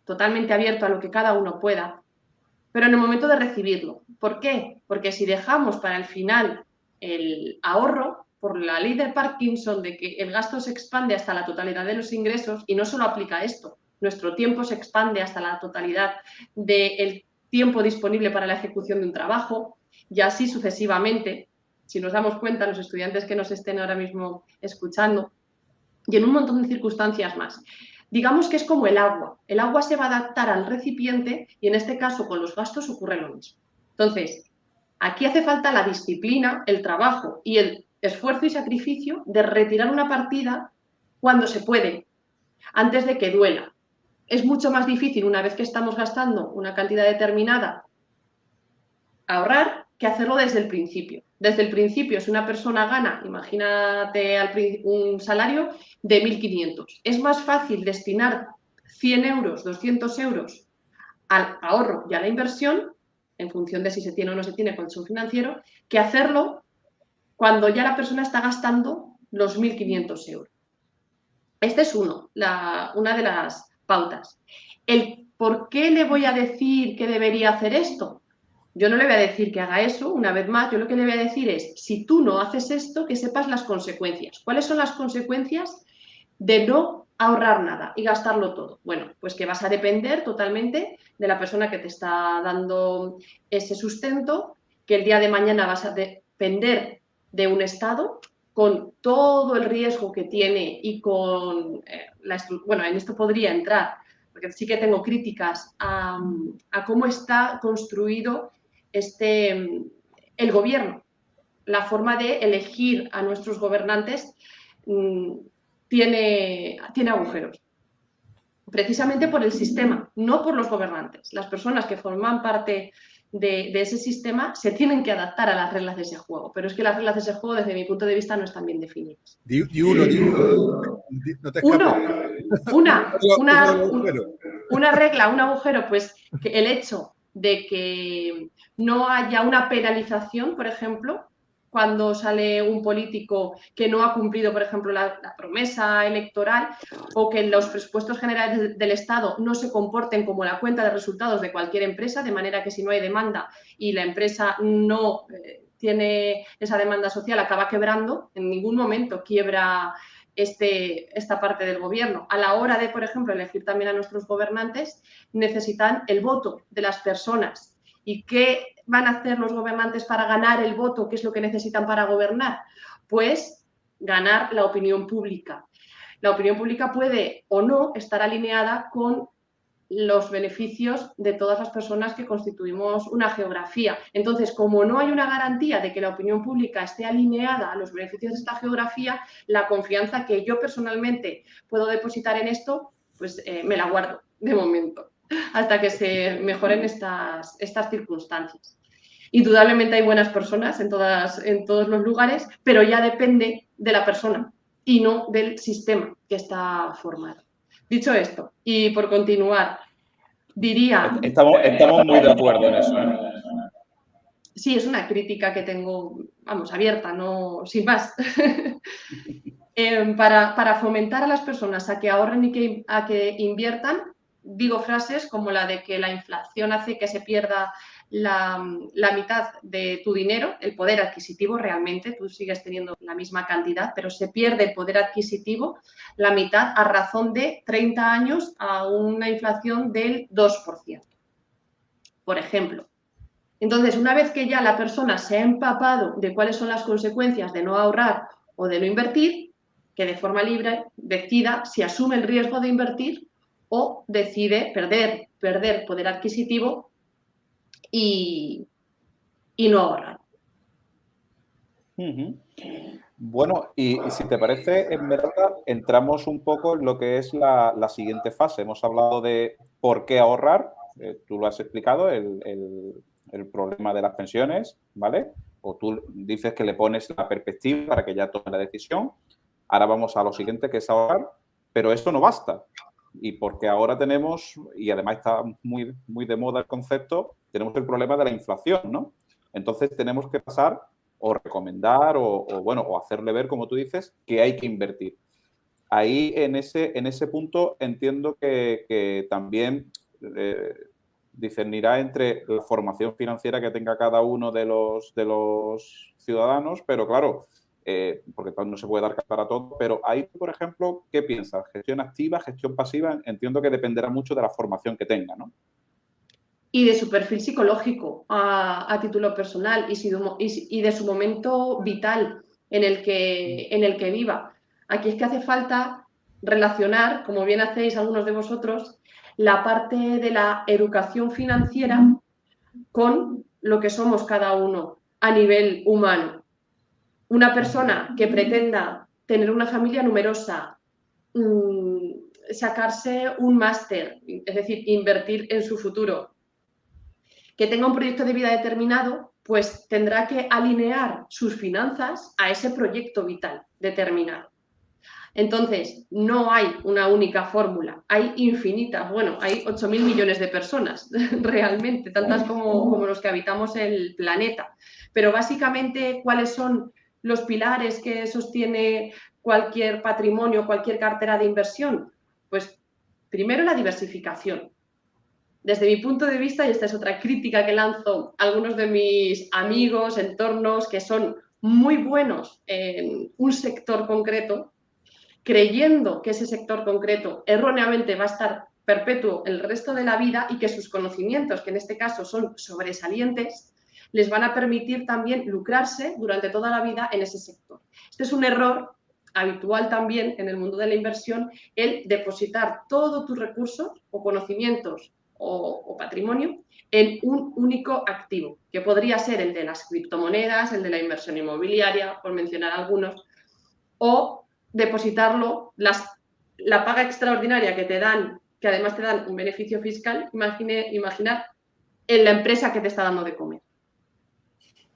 Speaker 3: totalmente abierto a lo que cada uno pueda, pero en el momento de recibirlo. ¿Por qué? Porque si dejamos para el final el ahorro, por la ley de Parkinson de que el gasto se expande hasta la totalidad de los ingresos, y no solo aplica esto, nuestro tiempo se expande hasta la totalidad del tiempo disponible para la ejecución de un trabajo, y así sucesivamente, si nos damos cuenta, los estudiantes que nos estén ahora mismo escuchando, y en un montón de circunstancias más. Digamos que es como el agua se va a adaptar al recipiente y en este caso con los gastos ocurre lo mismo. Entonces, aquí hace falta la disciplina, el trabajo y el esfuerzo y sacrificio de retirar una partida cuando se puede, antes de que duela. Es mucho más difícil, una vez que estamos gastando una cantidad determinada, ahorrar que hacerlo desde el principio. Desde el principio, si una persona gana, imagínate un salario de 1.500, es más fácil destinar 100 euros, 200 euros al ahorro y a la inversión, en función de si se tiene o no se tiene consumo financiero, que hacerlo cuando ya la persona está gastando los 1.500 euros. Este es una de las pautas. El por qué le voy a decir que debería hacer esto. Yo no le voy a decir que haga eso, una vez más, yo lo que le voy a decir es, si tú no haces esto, que sepas las consecuencias. ¿Cuáles son las consecuencias de no ahorrar nada y gastarlo todo? Bueno, pues que vas a depender totalmente de la persona que te está dando ese sustento, que el día de mañana vas a depender de un Estado con todo el riesgo que tiene y con bueno, en esto podría entrar, porque sí que tengo críticas a cómo está construido el gobierno. La forma de elegir a nuestros gobernantes tiene agujeros. Precisamente por el sistema, no por los gobernantes. Las personas que forman parte de ese sistema se tienen que adaptar a las reglas de ese juego, pero es que las reglas de ese juego, desde mi punto de vista, no están bien definidas.
Speaker 1: Di uno. No te escapes.
Speaker 3: Una regla, un agujero, pues que el hecho de que no haya una penalización, por ejemplo, cuando sale un político que no ha cumplido, por ejemplo, la promesa electoral, o que los presupuestos generales del Estado no se comporten como la cuenta de resultados de cualquier empresa, de manera que si no hay demanda y la empresa no tiene esa demanda social, acaba quebrando. En ningún momento quiebra esta parte del gobierno. A la hora de, por ejemplo, elegir también a nuestros gobernantes, necesitan el voto de las personas. ¿Y qué van a hacer los gobernantes para ganar el voto? ¿Qué es lo que necesitan para gobernar? Pues ganar la opinión pública. La opinión pública puede o no estar alineada con los beneficios de todas las personas que constituimos una geografía. Entonces, como no hay una garantía de que la opinión pública esté alineada a los beneficios de esta geografía, la confianza que yo personalmente puedo depositar en esto, pues me la guardo de momento, hasta que se mejoren estas circunstancias. Indudablemente hay buenas personas en todos los lugares, pero ya depende de la persona y no del sistema que está formado. Dicho esto, y por continuar, diría...
Speaker 2: Estamos muy de acuerdo en eso, ¿eh?
Speaker 3: Sí, es una crítica que tengo, vamos, abierta, no, sin más. Para fomentar a las personas a que ahorren y a que inviertan, digo frases como la de que la inflación hace que se pierda la mitad de tu dinero, el poder adquisitivo realmente, tú sigues teniendo la misma cantidad, pero se pierde el poder adquisitivo, la mitad, a razón de 30 años a una inflación del 2%, por ejemplo. Entonces, una vez que ya la persona se ha empapado de cuáles son las consecuencias de no ahorrar o de no invertir, que de forma libre decida si asume el riesgo de invertir o decide perder poder adquisitivo y no ahorrar.
Speaker 2: Bueno, y si te parece, en verdad, entramos un poco en lo que es la siguiente fase. Hemos hablado de por qué ahorrar, tú lo has explicado, el problema de las pensiones, ¿vale? O tú dices que le pones la perspectiva para que ya tome la decisión. Ahora vamos a lo siguiente, que es ahorrar, pero esto no basta. Y porque ahora tenemos, y además está muy, muy de moda el concepto, tenemos el problema de la inflación, ¿no? Entonces tenemos que pasar o recomendar o hacerle ver, como tú dices, que hay que invertir. Ahí, en ese punto, entiendo que también discernirá entre la formación financiera que tenga cada uno de los ciudadanos, pero claro, porque no se puede dar para todo, pero ahí, por ejemplo, ¿qué piensas? ¿Gestión activa, gestión pasiva? Entiendo que dependerá mucho de la formación que tenga, ¿no?
Speaker 3: Y de su perfil psicológico a título personal y de su momento vital en el que viva. Aquí es que hace falta relacionar, como bien hacéis algunos de vosotros, la parte de la educación financiera con lo que somos cada uno a nivel humano. Una persona que pretenda tener una familia numerosa, sacarse un máster, es decir, invertir en su futuro. Que tenga un proyecto de vida determinado, pues tendrá que alinear sus finanzas a ese proyecto vital determinado. Entonces, no hay una única fórmula, hay infinitas, bueno, hay 8.000 millones de personas realmente, tantas como los que habitamos el planeta. Pero básicamente, ¿cuáles son los pilares que sostiene cualquier patrimonio, cualquier cartera de inversión? Pues primero la diversificación. Desde mi punto de vista, y esta es otra crítica que lanzo a algunos de mis amigos, entornos, que son muy buenos en un sector concreto, creyendo que ese sector concreto erróneamente va a estar perpetuo el resto de la vida y que sus conocimientos, que en este caso son sobresalientes, les van a permitir también lucrarse durante toda la vida en ese sector. Este es un error habitual también en el mundo de la inversión, el depositar todos tus recursos o conocimientos o patrimonio en un único activo, que podría ser el de las criptomonedas, el de la inversión inmobiliaria, por mencionar algunos, o depositarlo, la paga extraordinaria que te dan, que además te dan un beneficio fiscal, imaginar en la empresa que te está dando de comer.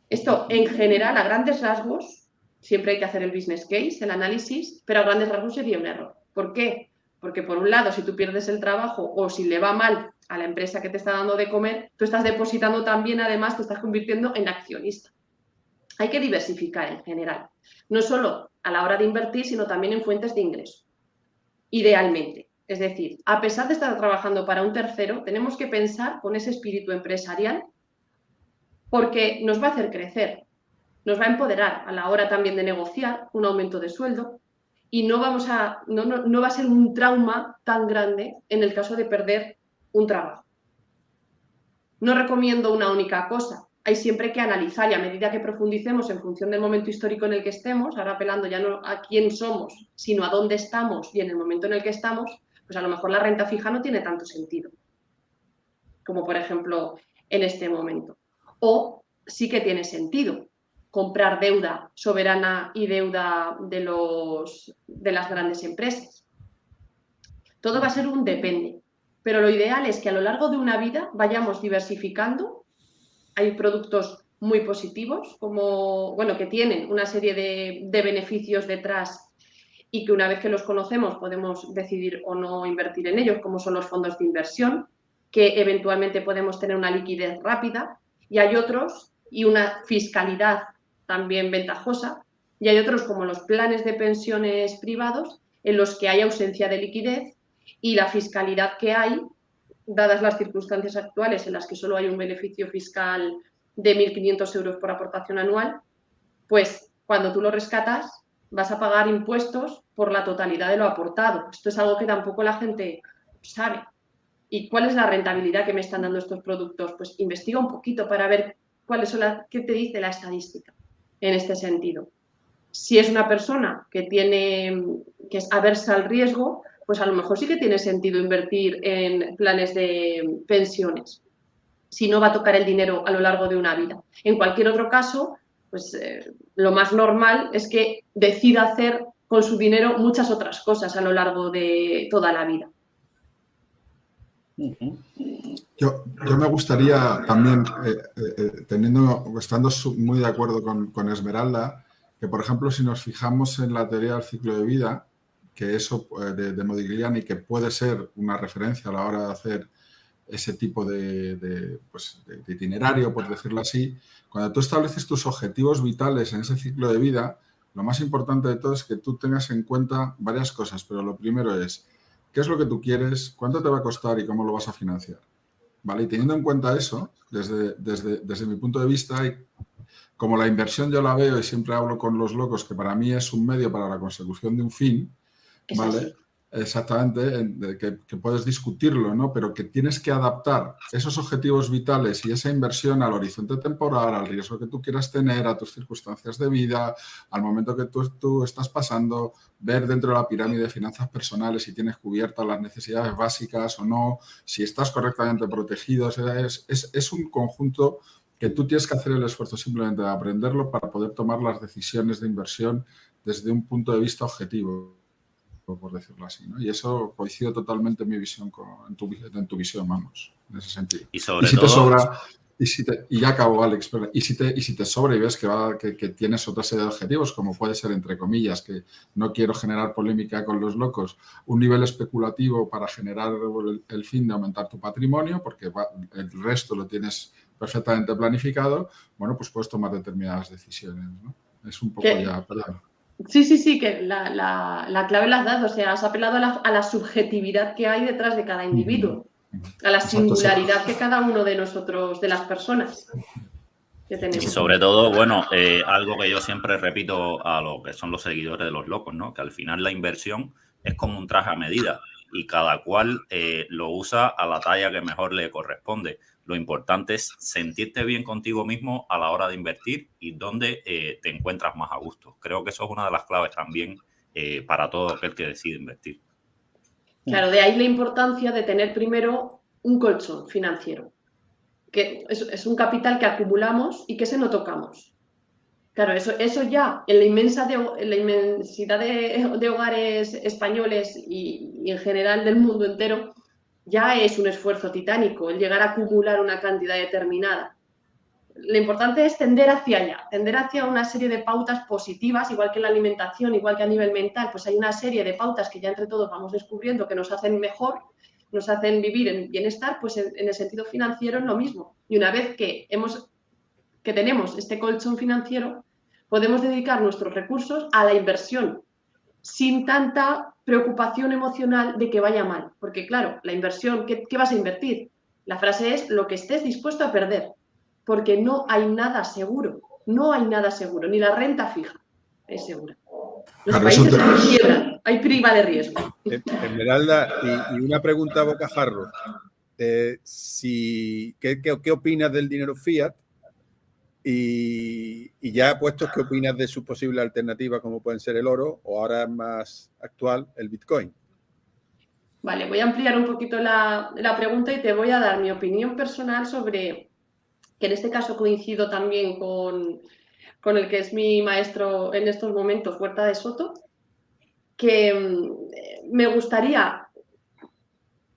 Speaker 3: Esto, en general, a grandes rasgos, siempre hay que hacer el business case, el análisis, pero a grandes rasgos sería un error. ¿Por qué? Porque, por un lado, si tú pierdes el trabajo o si le va mal a la empresa que te está dando de comer, tú estás depositando también, además, te estás convirtiendo en accionista. Hay que diversificar en general, no solo a la hora de invertir, sino también en fuentes de ingreso, idealmente. Es decir, a pesar de estar trabajando para un tercero, tenemos que pensar con ese espíritu empresarial porque nos va a hacer crecer, nos va a empoderar a la hora también de negociar un aumento de sueldo y no va a ser un trauma tan grande en el caso de perder un trabajo. No recomiendo una única cosa. Hay siempre que analizar y a medida que profundicemos en función del momento histórico en el que estemos, ahora apelando ya no a quién somos, sino a dónde estamos y en el momento en el que estamos, pues a lo mejor la renta fija no tiene tanto sentido, como por ejemplo en este momento. O sí que tiene sentido comprar deuda soberana y deuda de las grandes empresas. Todo va a ser un depende, pero lo ideal es que a lo largo de una vida vayamos diversificando. Hay productos muy positivos, que tienen una serie de beneficios detrás y que una vez que los conocemos podemos decidir o no invertir en ellos, como son los fondos de inversión, que eventualmente podemos tener una liquidez rápida, y hay otros, y una fiscalidad también ventajosa, y hay otros como los planes de pensiones privados, en los que hay ausencia de liquidez y la fiscalidad que hay, dadas las circunstancias actuales en las que solo hay un beneficio fiscal de 1.500 euros por aportación anual, pues cuando tú lo rescatas vas a pagar impuestos por la totalidad de lo aportado. Esto es algo que tampoco la gente sabe. ¿Y cuál es la rentabilidad que me están dando estos productos? Pues investiga un poquito para ver qué te dice la estadística en este sentido. Si es una persona que es aversa al riesgo, pues a lo mejor sí que tiene sentido invertir en planes de pensiones, si no va a tocar el dinero a lo largo de una vida. En cualquier otro caso, pues lo más normal es que decida hacer con su dinero muchas otras cosas a lo largo de toda la vida.
Speaker 4: Yo me gustaría también, estando muy de acuerdo con Esmeralda, que por ejemplo si nos fijamos en la teoría del ciclo de vida, que eso de Modigliani, que puede ser una referencia a la hora de hacer ese tipo de itinerario, por decirlo así, cuando tú estableces tus objetivos vitales en ese ciclo de vida, lo más importante de todo es que tú tengas en cuenta varias cosas, pero lo primero es, ¿qué es lo que tú quieres? ¿Cuánto te va a costar y cómo lo vas a financiar? ¿Vale? Y teniendo en cuenta eso, desde mi punto de vista, como la inversión yo la veo y siempre hablo con los locos, que para mí es un medio para la consecución de un fin, ¿vale? Exactamente, que puedes discutirlo, ¿no? Pero que tienes que adaptar esos objetivos vitales y esa inversión al horizonte temporal, al riesgo que tú quieras tener, a tus circunstancias de vida, al momento que tú estás pasando, ver dentro de la pirámide de finanzas personales si tienes cubiertas las necesidades básicas o no, si estás correctamente protegido. O sea, es un conjunto que tú tienes que hacer el esfuerzo simplemente de aprenderlo para poder tomar las decisiones de inversión desde un punto de vista objetivo. por decirlo así, ¿no? Y eso coincido totalmente en mi visión, en tu visión, vamos, en ese sentido.
Speaker 5: Y sobre
Speaker 4: si
Speaker 5: todo...
Speaker 4: te sobra, y ya acabo, Alex, pero, y si te sobra y ves que tienes otra serie de objetivos, como puede ser, entre comillas, que no quiero generar polémica con los locos, un nivel especulativo para generar el fin de aumentar tu patrimonio, porque el resto lo tienes perfectamente planificado, bueno, pues puedes tomar determinadas decisiones, ¿no? Es un poco ya, perdón.
Speaker 3: Sí, que la clave la has dado, o sea, has apelado a la subjetividad que hay detrás de cada individuo, a la singularidad que cada uno de nosotros, de las personas que tenemos.
Speaker 5: Y sobre todo, bueno, algo que yo siempre repito a lo que son los seguidores de los locos, ¿no? Que al final la inversión es como un traje a medida y cada cual lo usa a la talla que mejor le corresponde. Lo importante es sentirte bien contigo mismo a la hora de invertir y dónde te encuentras más a gusto. Creo que eso es una de las claves también para todo aquel que decide invertir.
Speaker 3: Claro, de ahí la importancia de tener primero un colchón financiero, que es un capital que acumulamos y que ese no tocamos. Claro, eso ya en la inmensidad de hogares españoles y en general del mundo entero, ya es un esfuerzo titánico el llegar a acumular una cantidad determinada. Lo importante es tender hacia allá, tender hacia una serie de pautas positivas, igual que en la alimentación, igual que a nivel mental, pues hay una serie de pautas que ya entre todos vamos descubriendo que nos hacen mejor, nos hacen vivir en bienestar, pues en el sentido financiero es lo mismo. Y una vez que tenemos este colchón financiero, podemos dedicar nuestros recursos a la inversión sin tanta preocupación emocional de que vaya mal. Porque claro, la inversión, ¿qué vas a invertir? La frase es lo que estés dispuesto a perder, porque no hay nada seguro, ni la renta fija es segura. Los países se quiebran, hay prima de riesgo.
Speaker 1: Esmeralda, y una pregunta a bocajarro. ¿Qué opinas del dinero fiat? Y ya puestos, ¿qué opinas de su posible alternativa como pueden ser el oro o ahora más actual el Bitcoin?
Speaker 3: Vale, voy a ampliar un poquito la pregunta y te voy a dar mi opinión personal sobre, que en este caso coincido también con el que es mi maestro en estos momentos, Huerta de Soto, que me gustaría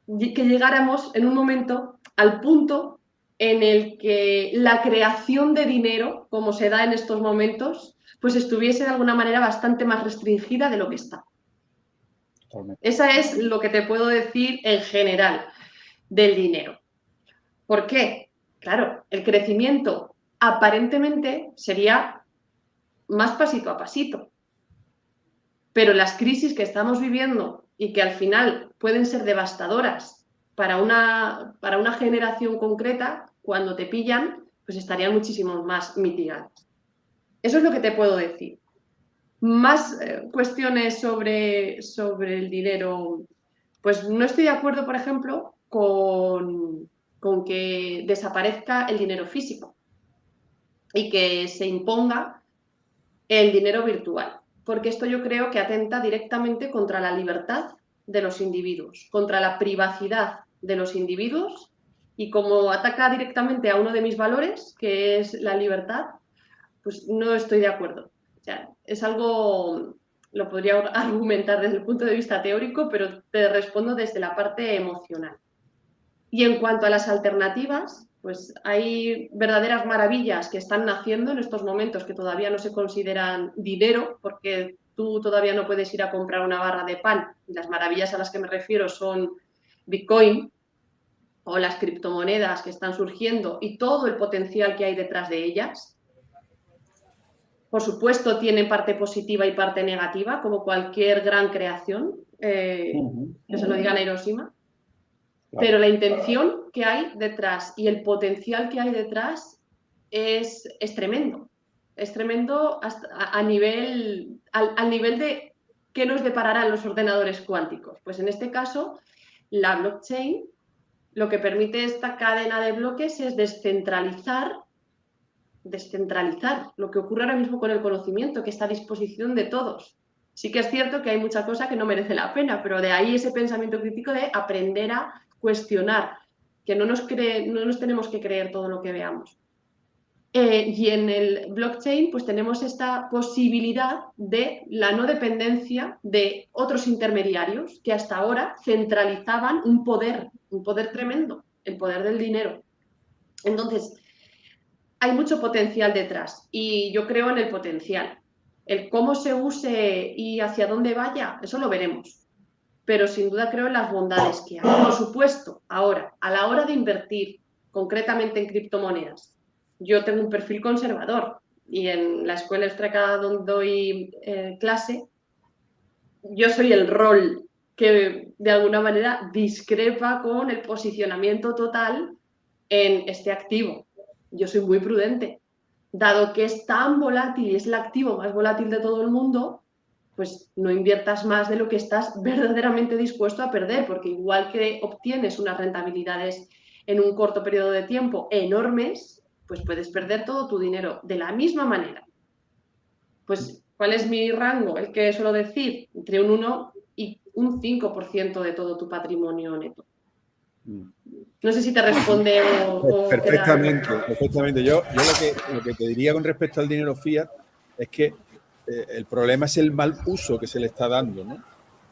Speaker 3: que llegáramos en un momento al punto en el que la creación de dinero, como se da en estos momentos, pues estuviese de alguna manera bastante más restringida de lo que está. Esa es lo que te puedo decir en general del dinero. ¿Por qué? Claro, el crecimiento aparentemente sería más pasito a pasito, pero las crisis que estamos viviendo y que al final pueden ser devastadoras para una generación concreta, cuando te pillan, pues estarían muchísimo más mitigadas. Eso es lo que te puedo decir. Más cuestiones sobre el dinero. Pues no estoy de acuerdo, por ejemplo, con que desaparezca el dinero físico y que se imponga el dinero virtual, porque esto yo creo que atenta directamente contra la libertad de los individuos, contra la privacidad de los individuos, y como ataca directamente a uno de mis valores, que es la libertad, pues no estoy de acuerdo. O sea, es algo, lo podría argumentar desde el punto de vista teórico, pero te respondo desde la parte emocional. Y en cuanto a las alternativas, pues hay verdaderas maravillas que están naciendo en estos momentos que todavía no se consideran dinero, porque tú todavía no puedes ir a comprar una barra de pan. Y las maravillas a las que me refiero son Bitcoin o las criptomonedas que están surgiendo y todo el potencial que hay detrás de ellas. Por supuesto, tiene parte positiva y parte negativa, como cualquier gran creación, que se lo diga Hiroshima. Pero la intención que hay detrás y el potencial que hay detrás es tremendo. Es tremendo hasta al nivel de qué nos depararán los ordenadores cuánticos. Pues en este caso, la blockchain lo que permite esta cadena de bloques es descentralizar lo que ocurre ahora mismo con el conocimiento, que está a disposición de todos. Sí que es cierto que hay mucha cosa que no merece la pena, pero de ahí ese pensamiento crítico de aprender a cuestionar, que no nos tenemos que creer todo lo que veamos. Y en el blockchain pues tenemos esta posibilidad de la no dependencia de otros intermediarios que hasta ahora centralizaban un poder tremendo, el poder del dinero. Entonces, hay mucho potencial detrás y yo creo en el potencial. El cómo se use y hacia dónde vaya, eso lo veremos. Pero sin duda creo en las bondades que hay. Por supuesto, ahora, a la hora de invertir concretamente en criptomonedas, yo tengo un perfil conservador y en la escuela austríaca donde doy clase, yo soy el rol que de alguna manera discrepa con el posicionamiento total en este activo. Yo soy muy prudente. Dado que es tan volátil y es el activo más volátil de todo el mundo, pues no inviertas más de lo que estás verdaderamente dispuesto a perder, porque igual que obtienes unas rentabilidades en un corto periodo de tiempo enormes, pues puedes perder todo tu dinero de la misma manera. Pues, ¿cuál es mi rango? El que suelo decir, entre un 1 y un 5% de todo tu patrimonio neto. No sé si te responde o
Speaker 1: Perfectamente, perfectamente. Yo lo que te diría con respecto al dinero fiat es que el problema es el mal uso que se le está dando, ¿no?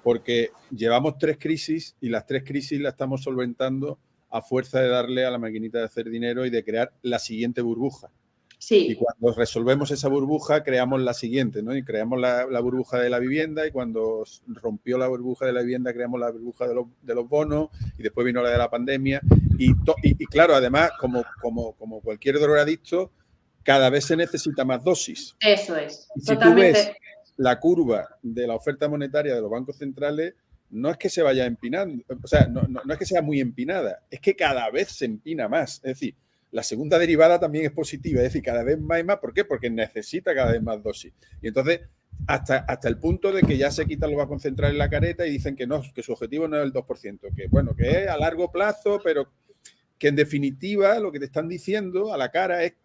Speaker 1: Porque llevamos 3 crisis y las 3 crisis las estamos solventando a fuerza de darle a la maquinita de hacer dinero y de crear la siguiente burbuja.
Speaker 3: Sí.
Speaker 1: Y cuando resolvemos esa burbuja, creamos la siguiente, ¿no? Y creamos la burbuja de la vivienda y cuando rompió la burbuja de la vivienda, creamos la burbuja de los bonos y después vino la de la pandemia. Y claro, además, como cualquier drogadicto, cada vez se necesita más dosis.
Speaker 3: Eso es.
Speaker 1: Y si tú ves la curva de la oferta monetaria de los bancos centrales, no es que se vaya empinando, o sea, no es que sea muy empinada, es que cada vez se empina más. Es decir, la segunda derivada también es positiva, es decir, cada vez más y más. ¿Por qué? Porque necesita cada vez más dosis. Y entonces, hasta el punto de que ya se quitan los bancos centrales la careta y dicen que no, que su objetivo no es el 2%, que bueno, que es a largo plazo, pero que en definitiva lo que te están diciendo a la cara es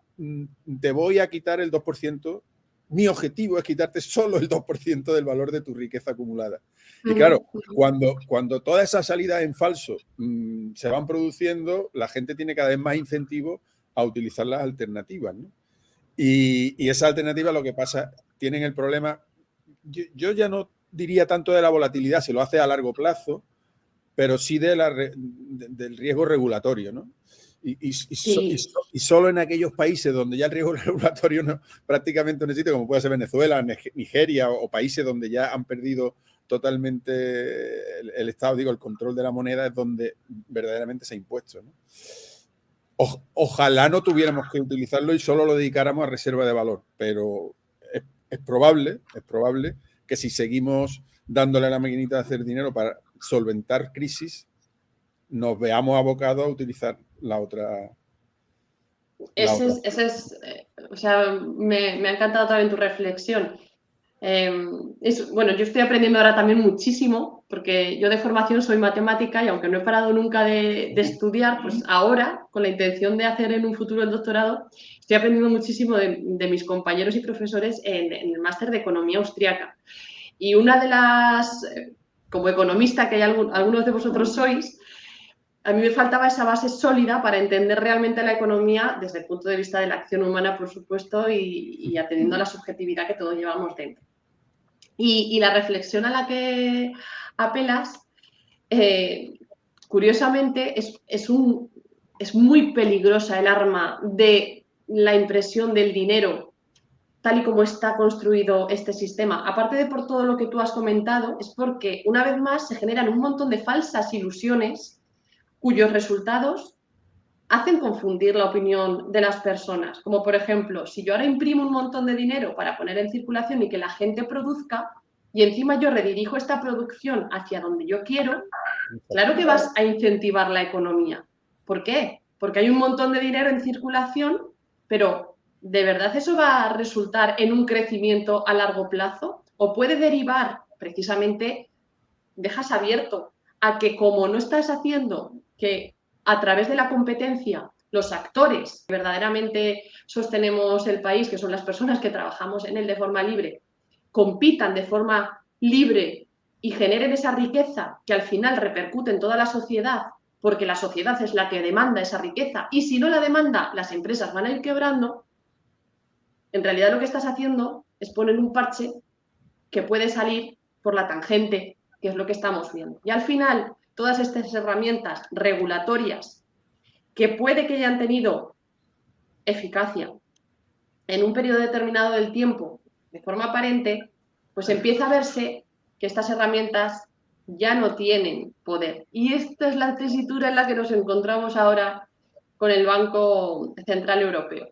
Speaker 1: te voy a quitar el 2%. Mi objetivo es quitarte solo el 2% del valor de tu riqueza acumulada. Y claro, cuando todas esas salidas en falso se van produciendo, la gente tiene cada vez más incentivo a utilizar las alternativas, ¿no? Y esas alternativas lo que pasa, tienen el problema, yo ya no diría tanto de la volatilidad, si lo hace a largo plazo, pero sí del riesgo regulatorio, ¿no? Y solo en aquellos países donde ya el riesgo regulatorio prácticamente no existe, como puede ser Venezuela, Nigeria o países donde ya han perdido totalmente el Estado, el control de la moneda, es donde verdaderamente se ha impuesto, ¿no? Ojalá no tuviéramos que utilizarlo y solo lo dedicáramos a reserva de valor, pero es probable que si seguimos dándole a la maquinita de hacer dinero para solventar crisis, nos veamos abocados a utilizar la otra.
Speaker 3: O sea, me ha encantado también tu reflexión. Bueno, yo estoy aprendiendo ahora también muchísimo, porque yo de formación soy matemática y aunque no he parado nunca de estudiar, pues ahora, con la intención de hacer en un futuro el doctorado, estoy aprendiendo muchísimo de mis compañeros y profesores en el máster de economía austríaca. Y una de las, como economista que hay algunos de vosotros sois, a mí me faltaba esa base sólida para entender realmente la economía desde el punto de vista de la acción humana, por supuesto, y atendiendo a la subjetividad que todos llevamos dentro. Y la reflexión a la que apelas, curiosamente, es muy peligrosa el arma de la impresión del dinero tal y como está construido este sistema. Aparte de por todo lo que tú has comentado, es porque una vez más se generan un montón de falsas ilusiones cuyos resultados hacen confundir la opinión de las personas. Como por ejemplo, si yo ahora imprimo un montón de dinero para poner en circulación y que la gente produzca, y encima yo redirijo esta producción hacia donde yo quiero, claro que vas a incentivar la economía. ¿Por qué? Porque hay un montón de dinero en circulación, pero ¿de verdad eso va a resultar en un crecimiento a largo plazo? ¿O puede derivar precisamente, dejas abierto a que como no estás haciendo que a través de la competencia los actores que verdaderamente sostenemos el país, que son las personas que trabajamos en él de forma libre, compitan de forma libre y generen esa riqueza que al final repercute en toda la sociedad, porque la sociedad es la que demanda esa riqueza, y si no la demanda, las empresas van a ir quebrando, En realidad lo que estás haciendo es poner un parche que puede salir por la tangente, que es lo que estamos viendo. Y al final, todas estas herramientas regulatorias que puede que hayan tenido eficacia en un periodo determinado del tiempo de forma aparente, pues empieza a verse que estas herramientas ya no tienen poder. Y esta es la tesitura en la que nos encontramos ahora con el Banco Central Europeo.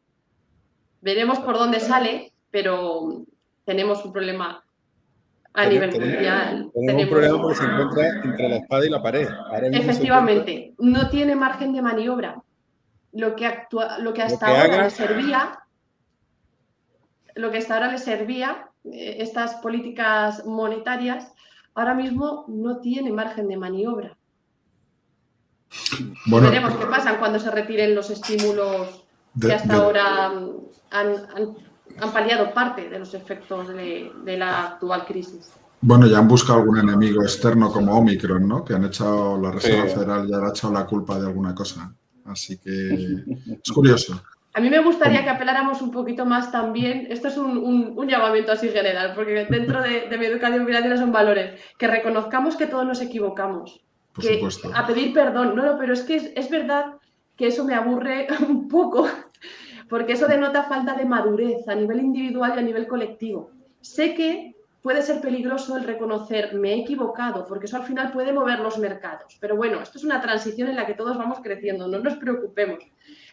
Speaker 3: Veremos por dónde sale, pero tenemos un problema a nivel mundial.
Speaker 1: Tenemos un problema porque se encuentra entre la espada y la pared. Ahora mismo
Speaker 3: efectivamente, no tiene margen de maniobra. Lo que hasta ahora le servía, estas políticas monetarias, ahora mismo no tiene margen de maniobra. Bueno, veremos qué pasa cuando se retiren los estímulos que hasta ahora han paliado parte de los efectos de la actual crisis.
Speaker 4: Bueno, ya han buscado algún enemigo externo como Omicron, ¿no? Que han echado, la Reserva Federal ya ha echado la culpa de alguna cosa. Así que es curioso.
Speaker 3: A mí me gustaría que apeláramos un poquito más también, esto es un llamamiento así general, porque dentro de mi educación financiera son valores, que reconozcamos que todos nos equivocamos,
Speaker 4: por supuesto.
Speaker 3: A pedir perdón, no, pero es que es verdad que eso me aburre un poco, porque eso denota falta de madurez a nivel individual y a nivel colectivo. Sé que puede ser peligroso el reconocer me he equivocado, porque eso al final puede mover los mercados, pero bueno, esto es una transición en la que todos vamos creciendo, no nos preocupemos.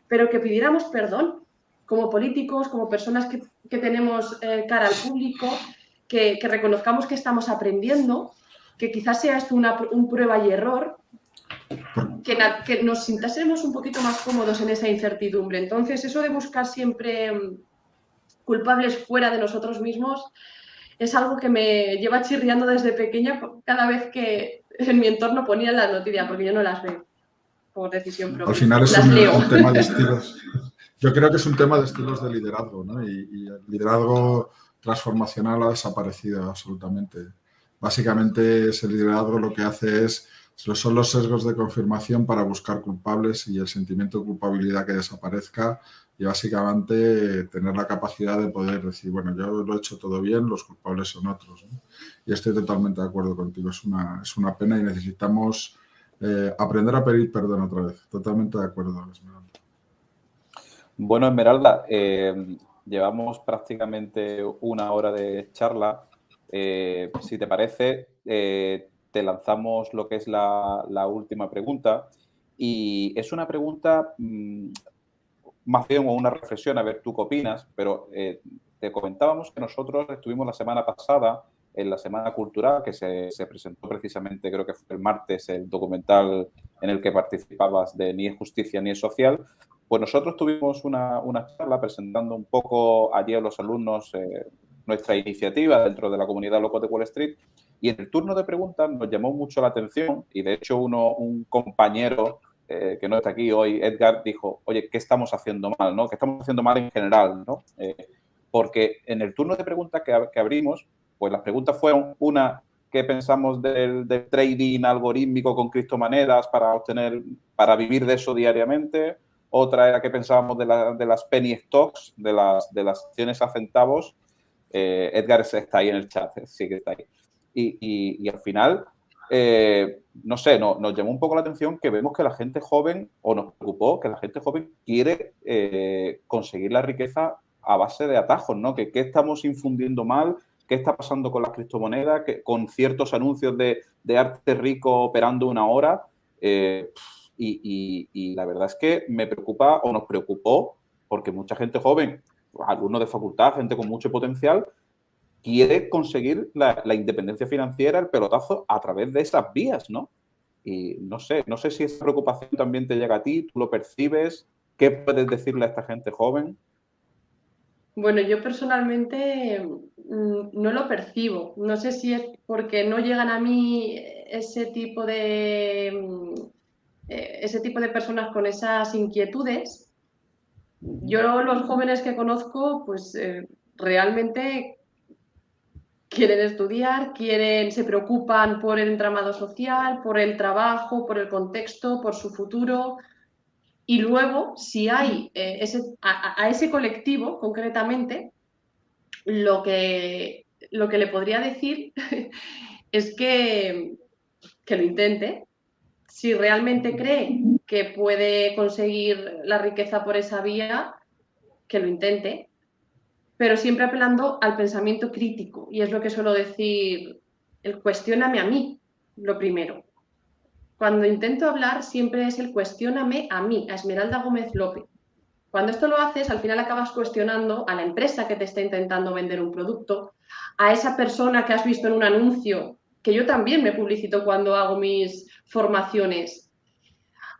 Speaker 3: Pero que pidiéramos perdón como políticos, como personas que tenemos cara al público, que reconozcamos que estamos aprendiendo, que quizás sea esto un prueba y error, que nos sintásemos un poquito más cómodos en esa incertidumbre. Entonces, eso de buscar siempre culpables fuera de nosotros mismos es algo que me lleva chirriando desde pequeña cada vez que en mi entorno ponían las noticias, porque yo no las veo por decisión propia.
Speaker 4: Al final es un tema de estilos. Yo creo que es un tema de estilos de liderazgo, ¿no? Y el liderazgo transformacional ha desaparecido absolutamente. Básicamente ese liderazgo lo que hace son los sesgos de confirmación para buscar culpables y el sentimiento de culpabilidad que desaparezca y básicamente tener la capacidad de poder decir, bueno, yo lo he hecho todo bien, los culpables son otros, ¿no? Y estoy totalmente de acuerdo contigo. Es una pena y necesitamos aprender a pedir perdón otra vez. Totalmente de acuerdo, Esmeralda.
Speaker 2: Bueno, Esmeralda, llevamos prácticamente una hora de charla. Si te parece, te lanzamos lo que es la última pregunta. Y es una pregunta más bien una reflexión, a ver tú qué opinas, pero te comentábamos que nosotros estuvimos la semana pasada en la Semana Cultural, que se presentó precisamente, creo que fue el martes, el documental en el que participabas de Ni es justicia ni es social. Pues nosotros tuvimos una charla presentando un poco allí a los alumnos nuestra iniciativa dentro de la comunidad Locos de Wall Street, y en el turno de preguntas nos llamó mucho la atención y de hecho un compañero que no está aquí hoy, Edgar, dijo, oye, ¿qué estamos haciendo mal, no? ¿Qué estamos haciendo mal en general, no? Porque en el turno de preguntas que abrimos, pues las preguntas fueron, una, ¿qué pensamos del trading algorítmico con criptomonedas para vivir de eso diariamente? Otra era qué pensábamos de las penny stocks, de las acciones a centavos. Edgar está ahí en el chat, sí que está ahí. Y al final, no sé, nos llamó un poco la atención que vemos que la gente joven, o nos preocupó, que la gente joven quiere conseguir la riqueza a base de atajos, ¿no? ¿Qué estamos infundiendo mal? ¿Qué está pasando con las criptomonedas? Con ciertos anuncios de arte rico operando una hora. Y la verdad es que me preocupa o nos preocupó porque mucha gente joven, alumnos de facultad, gente con mucho potencial, quiere conseguir la independencia financiera, el pelotazo, a través de esas vías, ¿no? Y no sé si esa preocupación también te llega a ti, tú lo percibes. ¿Qué puedes decirle a esta gente joven?
Speaker 3: Bueno, yo personalmente no lo percibo. No sé si es porque no llegan a mí ese tipo de personas con esas inquietudes. Yo, los jóvenes que conozco, pues realmente quieren estudiar, se preocupan por el entramado social, por el trabajo, por el contexto, por su futuro. Y luego, si hay a ese colectivo, concretamente, lo que le podría decir es que lo intente. Si realmente cree que puede conseguir la riqueza por esa vía, que lo intente, pero siempre apelando al pensamiento crítico. Y es lo que suelo decir, el cuestióname a mí, lo primero. Cuando intento hablar, siempre es el cuestióname a mí, a Esmeralda Gómez López. Cuando esto lo haces, al final acabas cuestionando a la empresa que te está intentando vender un producto, a esa persona que has visto en un anuncio, que yo también me publicito cuando hago mis formaciones.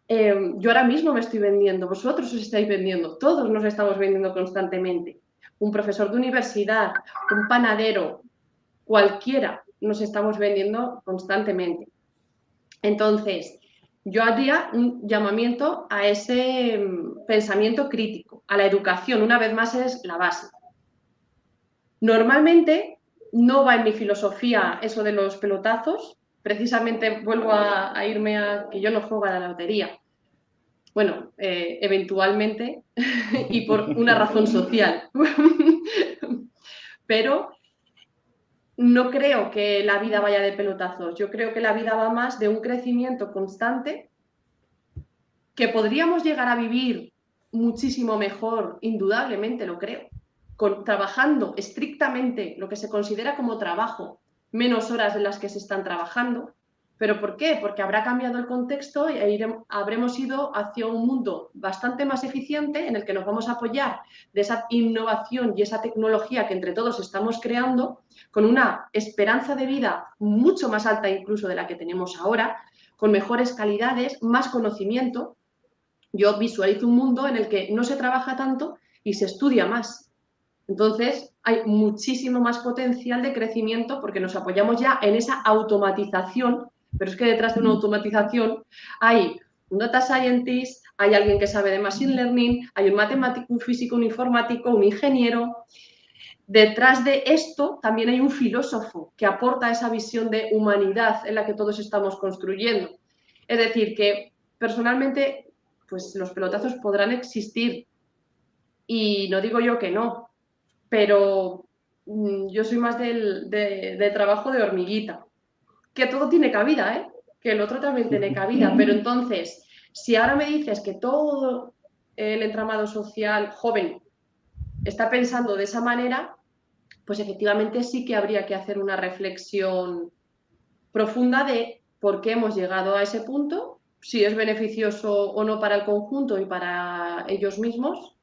Speaker 3: Yo ahora mismo me estoy vendiendo, vosotros os estáis vendiendo, todos nos estamos vendiendo constantemente. Un profesor de universidad, un panadero, cualquiera nos estamos vendiendo constantemente. Entonces, yo haría un llamamiento a ese pensamiento crítico, a la educación, una vez más es la base. Normalmente no va en mi filosofía eso de los pelotazos, precisamente vuelvo a irme a que yo no juego a la lotería. Bueno, eventualmente y por una razón social. Pero no creo que la vida vaya de pelotazos. Yo creo que la vida va más de un crecimiento constante que podríamos llegar a vivir muchísimo mejor, indudablemente lo creo, trabajando estrictamente lo que se considera como trabajo, menos horas de las que se están trabajando. ¿Pero por qué? Porque habrá cambiado el contexto y habremos ido hacia un mundo bastante más eficiente en el que nos vamos a apoyar de esa innovación y esa tecnología que entre todos estamos creando, con una esperanza de vida mucho más alta incluso de la que tenemos ahora, con mejores calidades, más conocimiento. Yo visualizo un mundo en el que no se trabaja tanto y se estudia más. Entonces, hay muchísimo más potencial de crecimiento porque nos apoyamos ya en esa automatización, pero es que detrás de una automatización hay un data scientist, hay alguien que sabe de machine learning, hay un matemático, un físico, un informático, un ingeniero. Detrás de esto también hay un filósofo que aporta esa visión de humanidad en la que todos estamos construyendo. Es decir, que personalmente pues los pelotazos podrán existir y no digo yo que no, pero yo soy más de trabajo de hormiguita, que todo tiene cabida, ¿eh? Que el otro también tiene cabida, pero entonces, si ahora me dices que todo el entramado social joven está pensando de esa manera, pues efectivamente sí que habría que hacer una reflexión profunda de por qué hemos llegado a ese punto, si es beneficioso o no para el conjunto y para ellos mismos,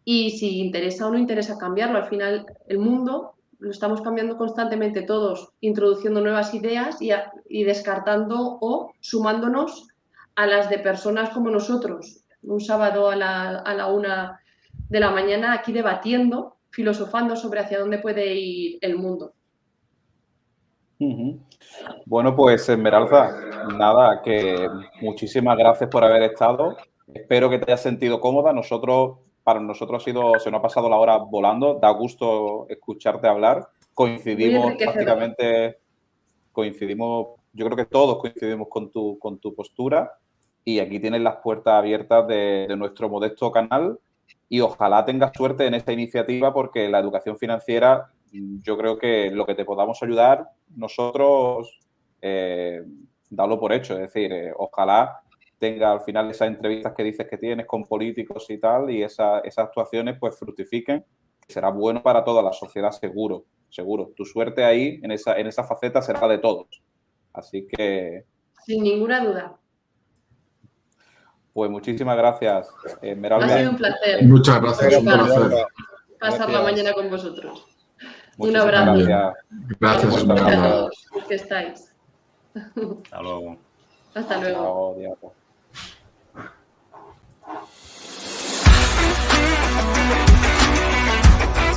Speaker 3: y si interesa o no interesa cambiarlo. Al final, el mundo lo estamos cambiando constantemente todos, introduciendo nuevas ideas y descartando o sumándonos a las de personas como nosotros. Un sábado a la 1 de la mañana aquí debatiendo, filosofando sobre hacia dónde puede ir el mundo.
Speaker 2: Bueno, pues Esmeralda, nada, que muchísimas gracias por haber estado. Espero que te hayas sentido cómoda. Para nosotros se nos ha pasado la hora volando. Da gusto escucharte hablar. Coincidimos prácticamente, yo creo que todos coincidimos con tu postura. Y aquí tienes las puertas abiertas de nuestro modesto canal. Y ojalá tengas suerte en esta iniciativa porque la educación financiera, yo creo que lo que te podamos ayudar, nosotros dalo por hecho. Es decir, ojalá tenga al final esas entrevistas que dices que tienes con políticos y tal y esas actuaciones pues fructifiquen. Será bueno para toda la sociedad, seguro, seguro. Tu suerte ahí, en esa faceta, será de todos. Así que...
Speaker 3: Sin ninguna duda.
Speaker 2: Pues muchísimas gracias, Esmeralda.
Speaker 3: Ha sido un placer.
Speaker 4: Muchas gracias, un placer.
Speaker 3: Pasar la mañana con vosotros.
Speaker 2: Un
Speaker 3: abrazo.
Speaker 4: Gracias, Esmeralda.
Speaker 3: Que estáis.
Speaker 5: Hasta luego.
Speaker 3: Hasta luego.
Speaker 2: Chao,